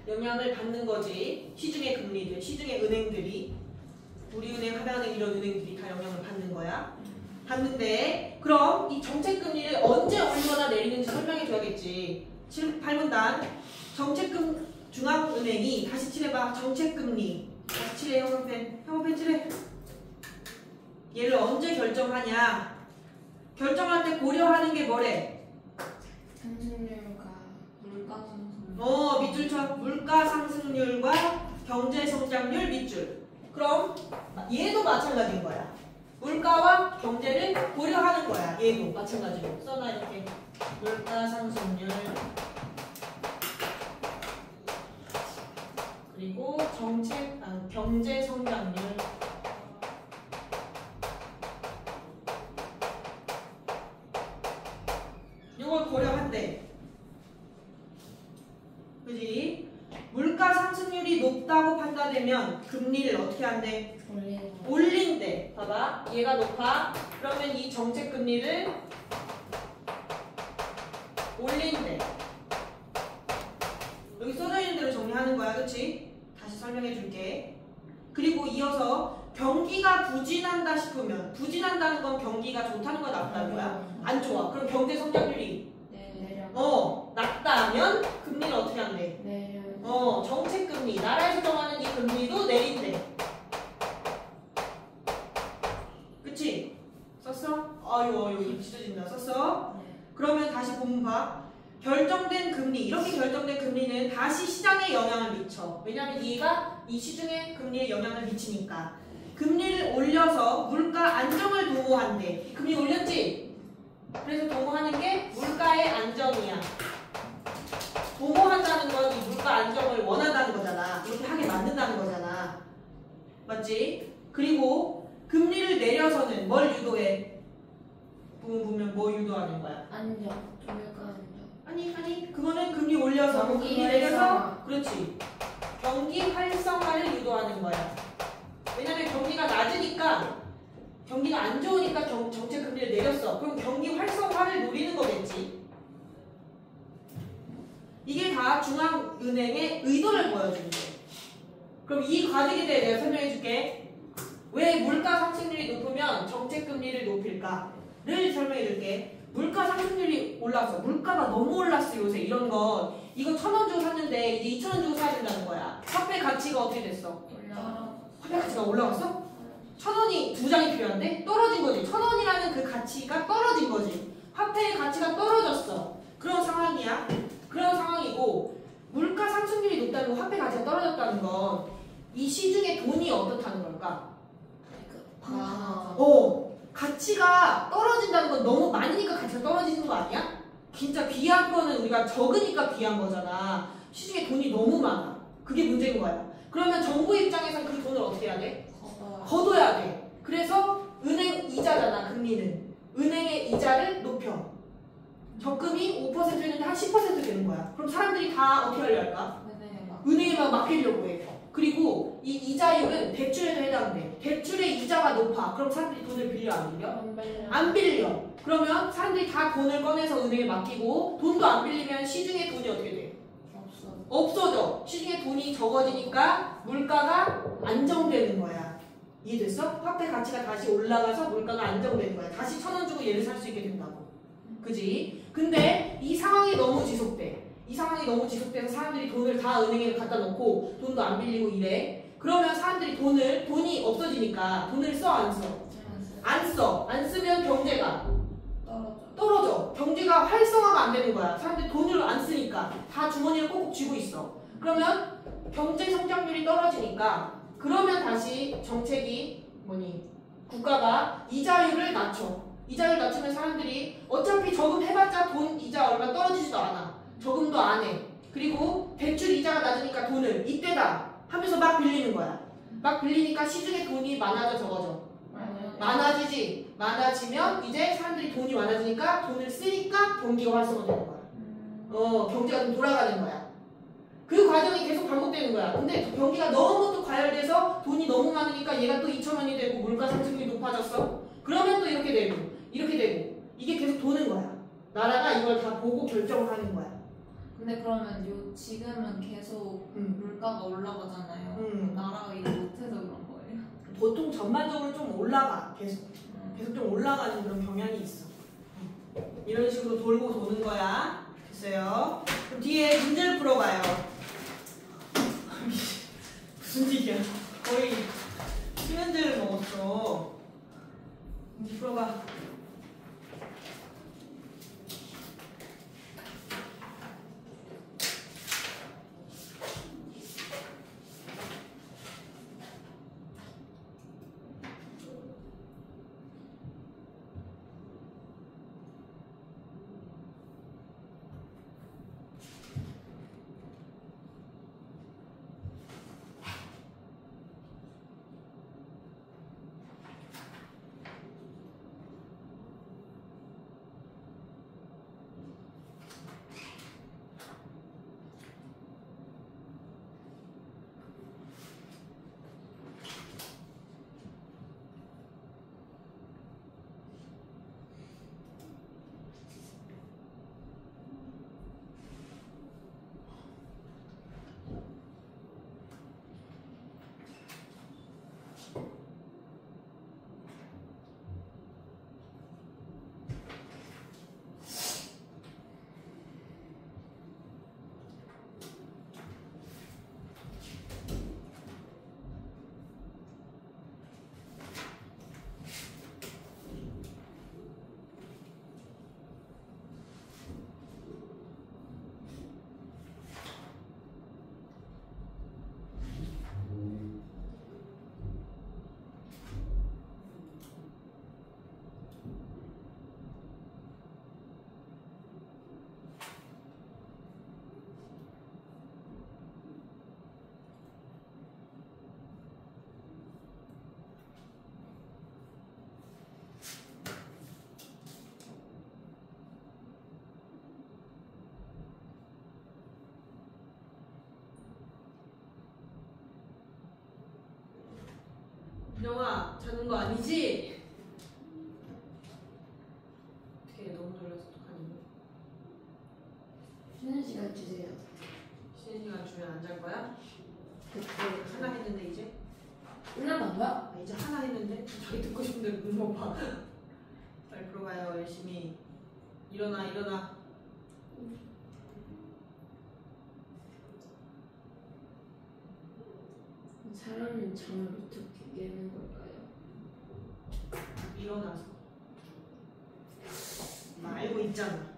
영향을 받는 거지. 시중의 금리들, 시중의 은행들이. 우리은행, 하나은행 이런 은행들이 다 영향을 받는 거야. 받는데 그럼 이 정책금리를 언제 올리거나 내리는지 설명해 줘야겠지. 8문단 중앙은행이 다시 칠해봐. 정책금리 다시 칠해. 형광펜 칠해. 얘를 언제 결정하냐. 결정할 때 고려하는 게 뭐래? 상승률과 물가 상승. 밑줄 쳐. 물가 상승률과 경제 성장률 밑줄. 그럼 얘도 마찬가지인 거야. 물가와 경제를 고려하는 거야. 얘도 마찬가지로. 써놔 이렇게. 물가 상승률 그리고 경제 성장률. 이걸 고려한대. 그지? 물가 상승률이 높다고 판단되면 금리를 어떻게 한대? 얘가 높아. 그러면 이 정책 금리를 올린대. 여기 써져 있는 대로 정리하는 거야, 그치? 다시 설명해 줄게. 그리고 이어서 경기가 부진한다 싶으면, 부진한다는 건 경기가 좋다는 거야, 나쁘다는 거야? 안 좋아. 그럼 경제 성장률이 낮다면 금리를 어떻게 한대? 정책 금리, 나라에서 정하는 이 금리도 내린대. 그치? 썼어? 아유 여기 찢어진다. 썼어? 그러면 다시 본문 봐. 결정된 금리, 이렇게 결정된 금리는 다시 시장에 영향을 미쳐. 왜냐면 얘가 이 시중에 금리에 영향을 미치니까. 금리를 올려서 물가 안정을 도모한대. 금리 올렸지? 그래서 도모하는 게 물가의 안정이야. 도모한다는 건 이 물가 안정을 원한다는 거잖아. 이렇게 하게 만든다는 거잖아. 맞지? 그리고 금리를 내려서는 뭘 유도해? 보면 뭐 유도하는 거야? 안정. 물가 안정. 아니 그거는 금리 올려서 경기 금리 내려서 활성화. 그렇지. 경기 활성화를 유도하는 거야. 왜냐면 경기가 낮으니까 경기가 안 좋으니까 정책 금리를 내렸어. 그럼 경기 활성화를 노리는 거겠지. 이게 다 중앙은행의 의도를 보여주는 거야. 그럼 이 과정에 대해 내가 설명해 줄게. 왜 물가 상승률이 높으면 정책 금리를 높일까를 설명해 줄게. 물가 상승률이 올랐어. 물가가 너무 올랐어 요새. 이런 건 이거 1,000원 주고 샀는데 이제 2,000원 주고 사야 된다는 거야. 화폐 가치가 어떻게 됐어? 화폐 가치가 올라갔어? 1,000원이 2장이 필요한데 떨어진 거지. 1,000원이라는 그 가치가 떨어진 거지. 화폐의 가치가 떨어졌어. 그런 상황이야. 그런 상황이고, 물가 상승률이 높다는 건, 화폐 가치가 떨어졌다는 건 이 시중에 돈이 어떻다는 걸까? 가치가 떨어진다는 건 너무 많으니까 가치가 떨어지는 거 아니야? 진짜 귀한 거는 우리가 적으니까 귀한 거잖아. 시중에 돈이 너무 많아. 그게 문제인 거야. 그러면 정부 입장에서는 그 돈을 어떻게 해야 돼? 거둬야 돼. 그래서 은행 이자잖아, 금리는. 은행의 이자를 높여. 적금이 5%였는데 한 10% 되는 거야. 그럼 사람들이 다 어떻게 하려 할까? 은행에 막 맡기려고 해. 그리고 이 이자율은 대출에도 해당돼. 대출의 이자가 높아. 그럼 사람들이 돈을 빌려 안 빌려? 안 빌려. 그러면 사람들이 다 돈을 꺼내서 은행에 맡기고 돈도 안 빌리면 시중에 돈이 어떻게 돼? 없어져. 시중에 돈이 적어지니까 물가가 안정되는 거야. 이해됐어? 화폐 가치가 다시 올라가서 물가가 안정되는 거야. 다시 1,000원 주고 얘를 살 수 있게 된다고. 그지? 근데 이 상황이 너무 지속돼. 이 상황이 너무 지속돼서 사람들이 돈을 다 은행에 갖다 놓고 돈도 안 빌리고 이래. 그러면 사람들이 돈이 없어지니까 돈을 써 안 써? 안 써. 안 쓰면 경제가 떨어져. 경제가 활성화가 안 되는 거야. 사람들이 돈을 안 쓰니까 다 주머니를 꼭꼭 쥐고 있어. 그러면 경제 성장률이 떨어지니까 그러면 다시 정책이 국가가 이자율을 낮춰. 이자율 낮추면 사람들이 어차피 저금 해봤자 돈 이자 얼마 떨어지지도 않아. 저금도 안 해. 그리고 대출 이자가 낮으니까 돈을 이때다 하면서 막 빌리는 거야. 막 빌리니까 시중에 돈이 많아져 적어져? 많아지지. 많아지면 이제 사람들이 돈이 많아지니까 돈을 쓰니까 경기가 활성화되는 거야. 경제가 좀 돌아가는 거야. 그 과정이 계속 반복되는 거야. 근데 경기가 너무 또 과열돼서 돈이 너무 많으니까 얘가 또 2,000원이 되고 물가 상승률이 높아졌어. 그러면 또 이렇게 되고 이게 계속 도는 거야. 나라가 이걸 다 보고 결정을 하는 거야. 근데 그러면 지금은 계속 물가가 올라가잖아요. 나라가 이거 못해서 그런 거예요? 보통 전반적으로 좀 올라가. 계속 좀 올라가는 그런 경향이 있어. 이런 식으로 돌고 도는 거야. 됐어요? 그럼 뒤에 문제를 풀어봐요. 무슨 일이야? 거의 수면제를 먹었어. 문제 풀어봐. 하는 거 아니지? 어떻게 너무 놀라서 어떡하니? 쉬는 시간 주세요. 쉬는 시간 주면 안 잘 거야? 그때 하나 했는데 이제? 끝난 거야? 아, 이제 하나 했는데? 자기 듣고 싶은 대로 눈 봐. 빨리 풀어봐요 열심히. 일어나 일어나. 사람은 잠을 어떻게 깨는 걸까요? 일어나서. 나 알고 있잖아.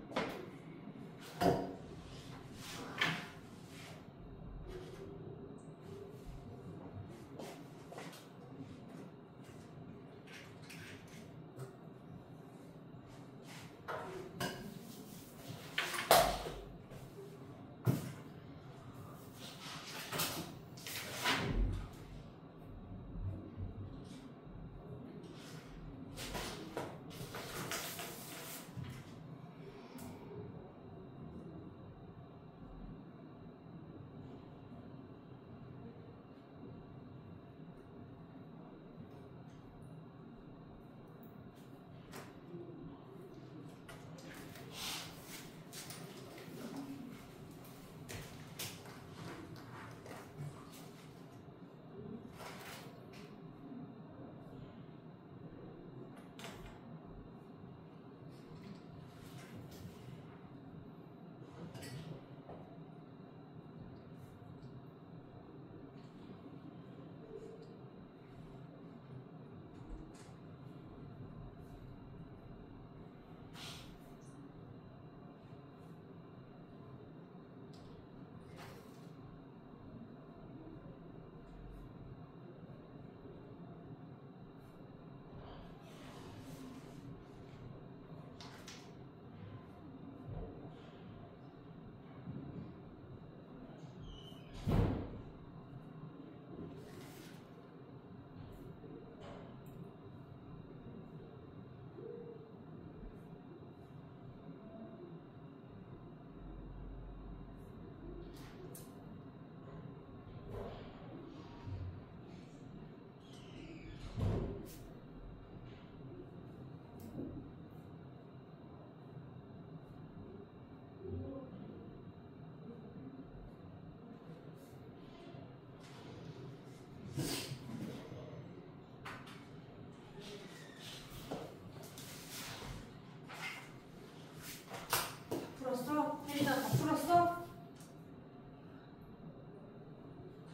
풀었어? 혜린아 다 풀었어?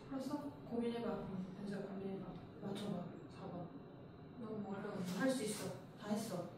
풀었어? 고민해봐. 현수야 고민해봐. 맞춰봐. 4번. 너무 어려운데. 할 수 있어. 다 했어.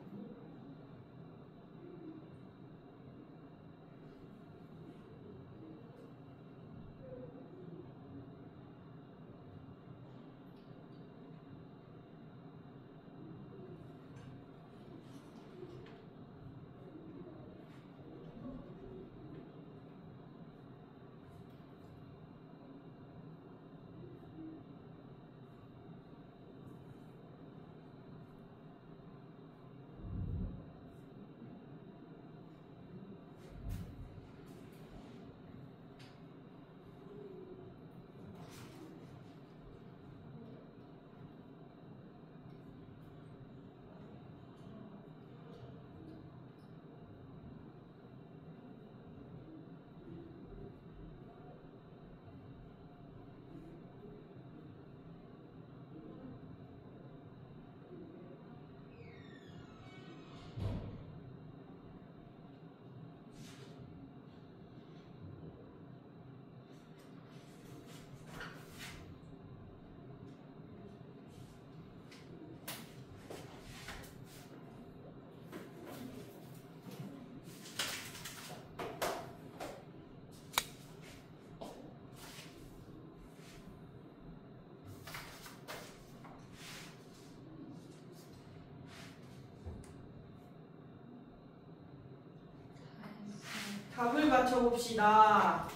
답을 맞춰봅시다.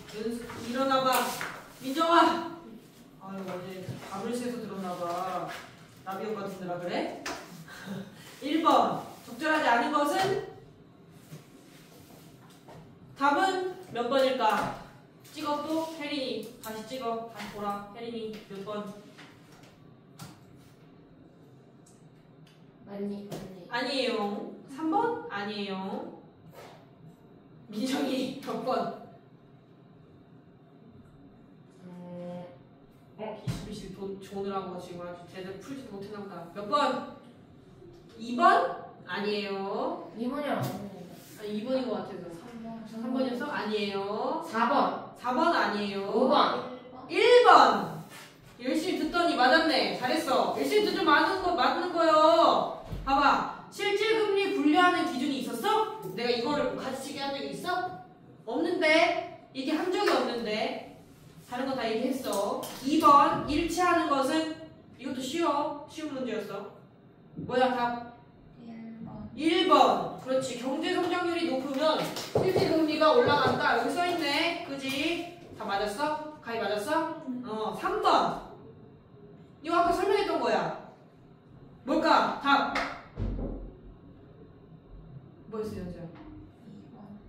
일어나봐. 민정아. 아유 어제 답을 세서 들었나봐. 나비 오빠 듣느라 그래? 1번 적절하지 않은 것은? 답은 몇 번일까? 찍어 또 혜린이 다시 찍어. 다시 보라. 혜린이 몇 번? 아니. 아니에요. 3번? 아니에요. 민정이 몇 번? 이수비씨 조느라고 지금 아주 제대로 풀지 못했나 보다. 몇 번? 2번? 아니에요. 2번이랑 아닌데. 아니 2번인 것 같아서. 3번이었어? 아니에요. 4번. 4번 아니에요. 5번. 1번. 열심히 듣더니 맞았네. 잘했어. 열심히 듣더니 맞는 거요. 봐봐. 실질금리 분류하는 기준이 있었어? 내가 이거를 가르치게 한 적이 있어? 없는데. 이게 한 적이 없는데. 다른 거 다 얘기했어. 2번. 일치하는 것은 이것도 쉬워. 쉬운 문제였어. 뭐야 답? 1번. 그렇지. 경제 성장률이 높으면 실질금리가 올라간다. 여기 써있네. 그지? 다 맞았어? 가위 맞았어? 3번. 이거 아까 설명했던 거야. 뭘까? 답. 뭐였어, 연주야?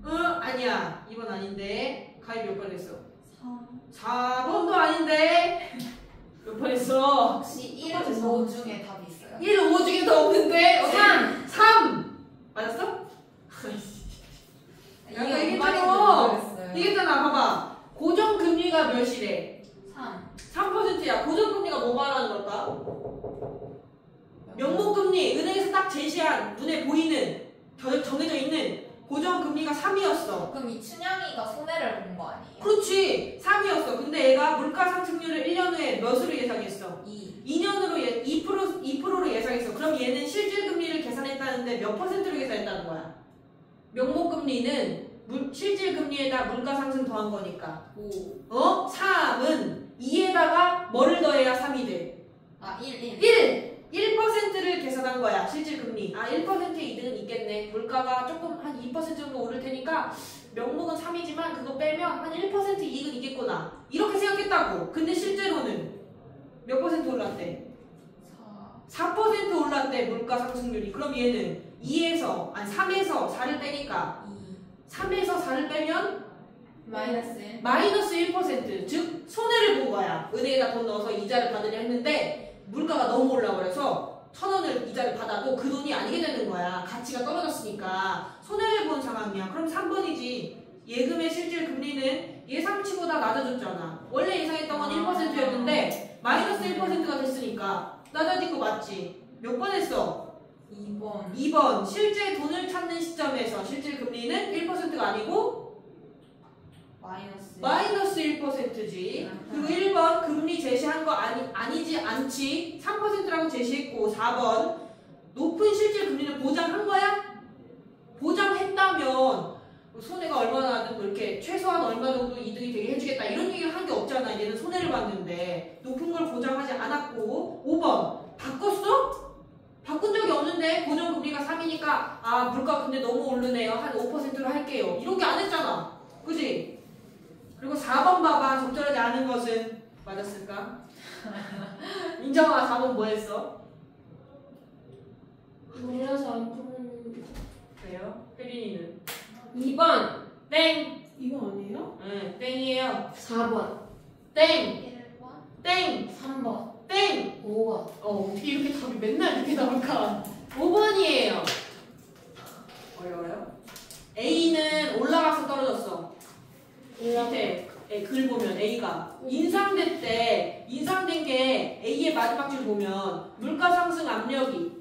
2번. 아니야. 2번 아닌데. 가위 몇 번 했어? 4번도 아닌데. 몇 번 했어? 혹시 1, 5 중에 답이 있어요? 1, 5 중에 더 없는데. 3. 맞았어? 이거 이거 이말인지 모르겠어요. 이겼잖아. 봐봐. 고정금리가 몇이래? 3. 3%야. 고정금리가 뭐 말하는 걸까? 명목금리. 은행에서 딱 제시한 눈에 보이는 정해져 있는 고정금리가 3이었어. 그럼 이 춘향이가 손해를 본 거 아니에요? 그렇지. 3이었어. 근데 얘가 물가 상승률을 1년 후에 몇으로 예상했어? 2년으로 2%로 예상했어. 그럼 얘는 실질금리를 계산했다는데 몇 퍼센트로 계산했다는 거야? 명목금리는 실질금리에다 물가상승 더한 거니까 5. 3은 2에다가 뭐를 더해야 3이 돼? 1%를 계산한 거야. 실질금리. 1%의 이득은 있겠네. 물가가 조금 한 2% 정도 오를 테니까 명목은 3이지만 그거 빼면 한 1% 이익은 있겠구나. 이렇게 생각했다고. 근데 실제로는 몇 퍼센트 올랐대? 4% 올랐대. 물가 상승률이. 그럼 얘는 3에서 4를 빼니까 3에서 4를 빼면 마이너스 1%. 즉 손해를 본 거야. 은행에다 돈 넣어서 이자를 받으려 했는데 물가가 너무 올라버려서 1,000원을 이자를 받아도 그 돈이 아니게 되는 거야. 가치가 떨어졌으니까 손해를 본 상황이야. 그럼 3번이지. 예금의 실질 금리는 예상치보다 낮아졌잖아. 원래 예상했던 건 1%였는데 마이너스 1%가 됐으니까 낮아진 거 맞지? 몇 번 했어? 2번. 실제 돈을 찾는 시점에서 실질 금리는 1%가 아니고 마이너스 1%지. 그리고 1번 금리 제시한 거 아니지 않지. 3%라고 제시했고 4번 높은 실질 금리는 보장한 거야? 보장했다면 손해가 얼마나 나든 뭐 이렇게 최소한 얼마 정도 이득이 되게 해주겠다 이런 얘기를 한 게 없잖아. 얘는 손해를 봤는데 높은 걸 보장하지 않았고 5번 바꿨어? 바꾼 적이 없는데 고정금리가 3이니까 물가 근데 너무 오르네요. 한 5%로 할게요. 이렇게 안 했잖아. 그지? 그리고 4번 봐봐. 적절하지 않은 것은 맞았을까? 민정아 4번 뭐 했어? 몰라서 안 푸는. 그래요? 혜린이는? 2번. 땡! 이거 아니에요? 응, 땡이에요. 4번. 땡! 땡! 3번. 땡! 5번. 어떻게 이렇게 답이 맨날 이렇게 나올까? 5번이에요. 어려워요? A는 올라가서 떨어졌어. 밑에 글 보면 A가 인상될 때 인상된 게 A의 마지막 줄 보면 물가 상승 압력이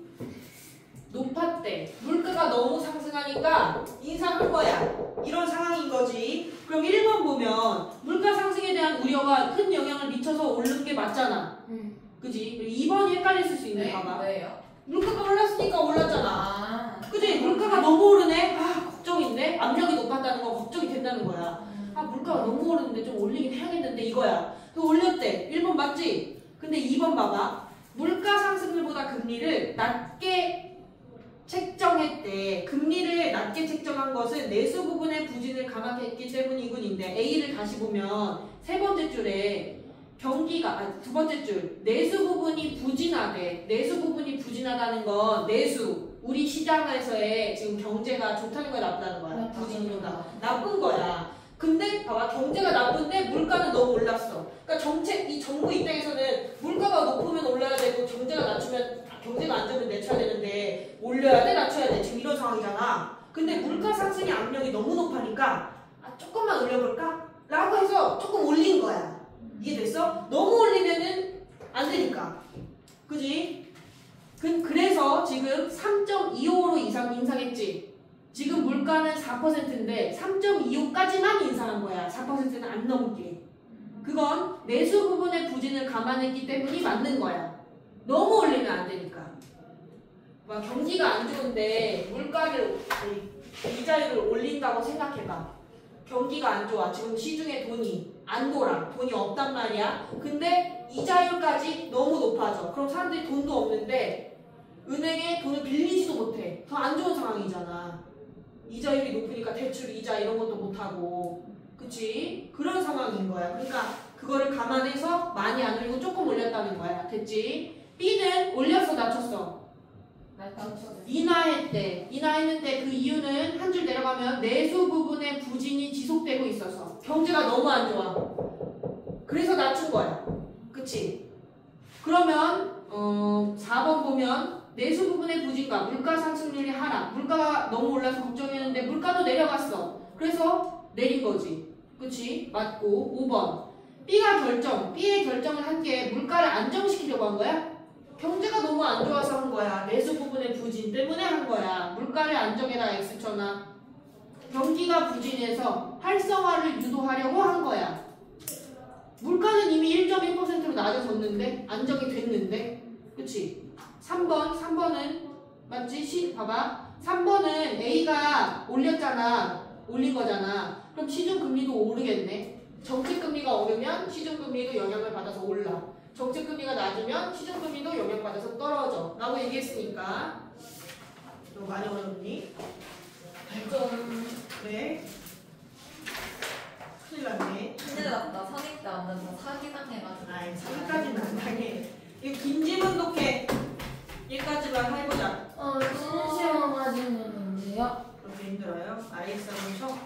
높았대. 물가가 너무 상승하니까 인상한 거야. 이런 상황인 거지. 그럼 1번 보면 물가 상승에 대한 우려가 큰 영향을 미쳐서 오르는 게 맞잖아. 그지? 2번이 헷갈렸을 수 있네. 봐봐. 왜요? 물가가 올랐으니까 올랐잖아. 그지? 물가가 너무 오르네? 걱정인데? 압력이 높았다는 건 걱정이 된다는 거야. 물가가 너무 오르는데 좀 올리긴 해야겠는데 이거야. 그 올렸대. 1번 맞지? 근데 2번 봐봐. 물가 상승률보다 금리를 낮게 책정했대. 금리를 낮게 책정한 것은 내수 부분의 부진을 감안했기 때문이군인데 A를 다시 보면 세 번째 줄에 경기가 두 번째 줄 내수 부분이 부진하대. 내수 부분이 부진하다는 건 내수 우리 시장에서의 지금 경제가 좋다는 거야 나쁘다는 거야? 부진보다 나쁜 거야. 근데 봐봐 경제가 나쁜데 물가는 너무 올랐어. 그러니까 이 정부 입장에서는 물가가 높으면 올려야 되고 경제가 낮추면 경제가 안 좋으면 내쳐야 되는데 올려야 돼 낮춰야 돼 지금 이런 상황이잖아. 근데 물가 상승의 압력이 너무 높으니까 조금만 올려볼까? 라고 해서 조금 올린 거야. 이해됐어? 너무 올리면은 안 되니까. 그지? 그래서 지금 3.25로 이상 인상했지. 지금 물가는 4%인데 3.25까지만 인상한 거야. 4%는 안 넘게. 그건 내수 부분의 부진을 감안했기 때문이 맞는 거야. 너무 올리면 안 되니까. 막 경기가 안 좋은데 물가를 이자율을 올린다고 생각해봐. 경기가 안 좋아. 지금 시중에 돈이 안 돌아. 돈이 없단 말이야. 근데 이자율까지 너무 높아져. 그럼 사람들이 돈도 없는데 은행에 돈을 빌리지도 못해. 더 안 좋은 상황이잖아. 이자율이 높으니까 대출 이자 이런 것도 못하고. 그치? 그런 상황인 거야. 그러니까 그거를 감안해서 많이 안 올리고 조금 올렸다는 거야. 됐지? B는 올렸어 낮췄어? 인하했대. 인하했는데 그 이유는 한 줄 내려가면 내수 부분의 부진이 지속되고 있어서 경제가 너무 안 좋아. 그래서 낮춘 거야. 그치? 그러면 4번 보면 내수 부분의 부진과 물가 상승률이 하락. 물가가 너무 올라서 걱정했는데 물가도 내려갔어. 그래서 내린 거지. 그치? 맞고 5번 B의 결정을 한 게 물가를 안정시키려고 한 거야? 경제가 너무 안 좋아서 한 거야. 내수 부분의 부진 때문에 한 거야. 물가를 안정해라 X쳐나. 경기가 부진해서 활성화를 유도하려고 한 거야. 물가는 이미 1.1%로 낮아졌는데 안정이 됐는데 그치? 3번은 맞지? 봐봐 3번은 A가 올린 거잖아. 그럼 시중금리도 오르겠네. 정책금리가 오르면 시중금리도 영향을 받아서 올라. 정책금리가 낮으면 시중금리도 영향받아서 떨어져 라고 얘기했으니까. 너무 많이 어렵니? 좀 네. 큰일 났네. 큰일 났다. 선임 때 완전 다 사기당해가지고. 아이, 3까지는 안 당해. 이거 긴 질문독해. 1까지만 해보자. 심심해가지는데요. 그렇게 힘들어요? 알겠어. 그럼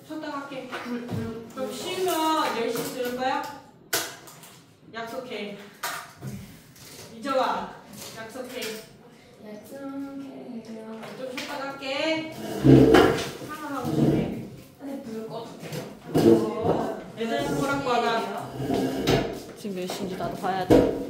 쉬었다 할게. 그럼 쉬면 10시 들을 거야? 약속해. 이정아, 약속해. 약속해요. 좀 쉬었다 갈게. 하나하고 싶네. 선생님 불 꺼주세요. 애들 보라고 하다. 지금 몇 시인지 나도 봐야 돼.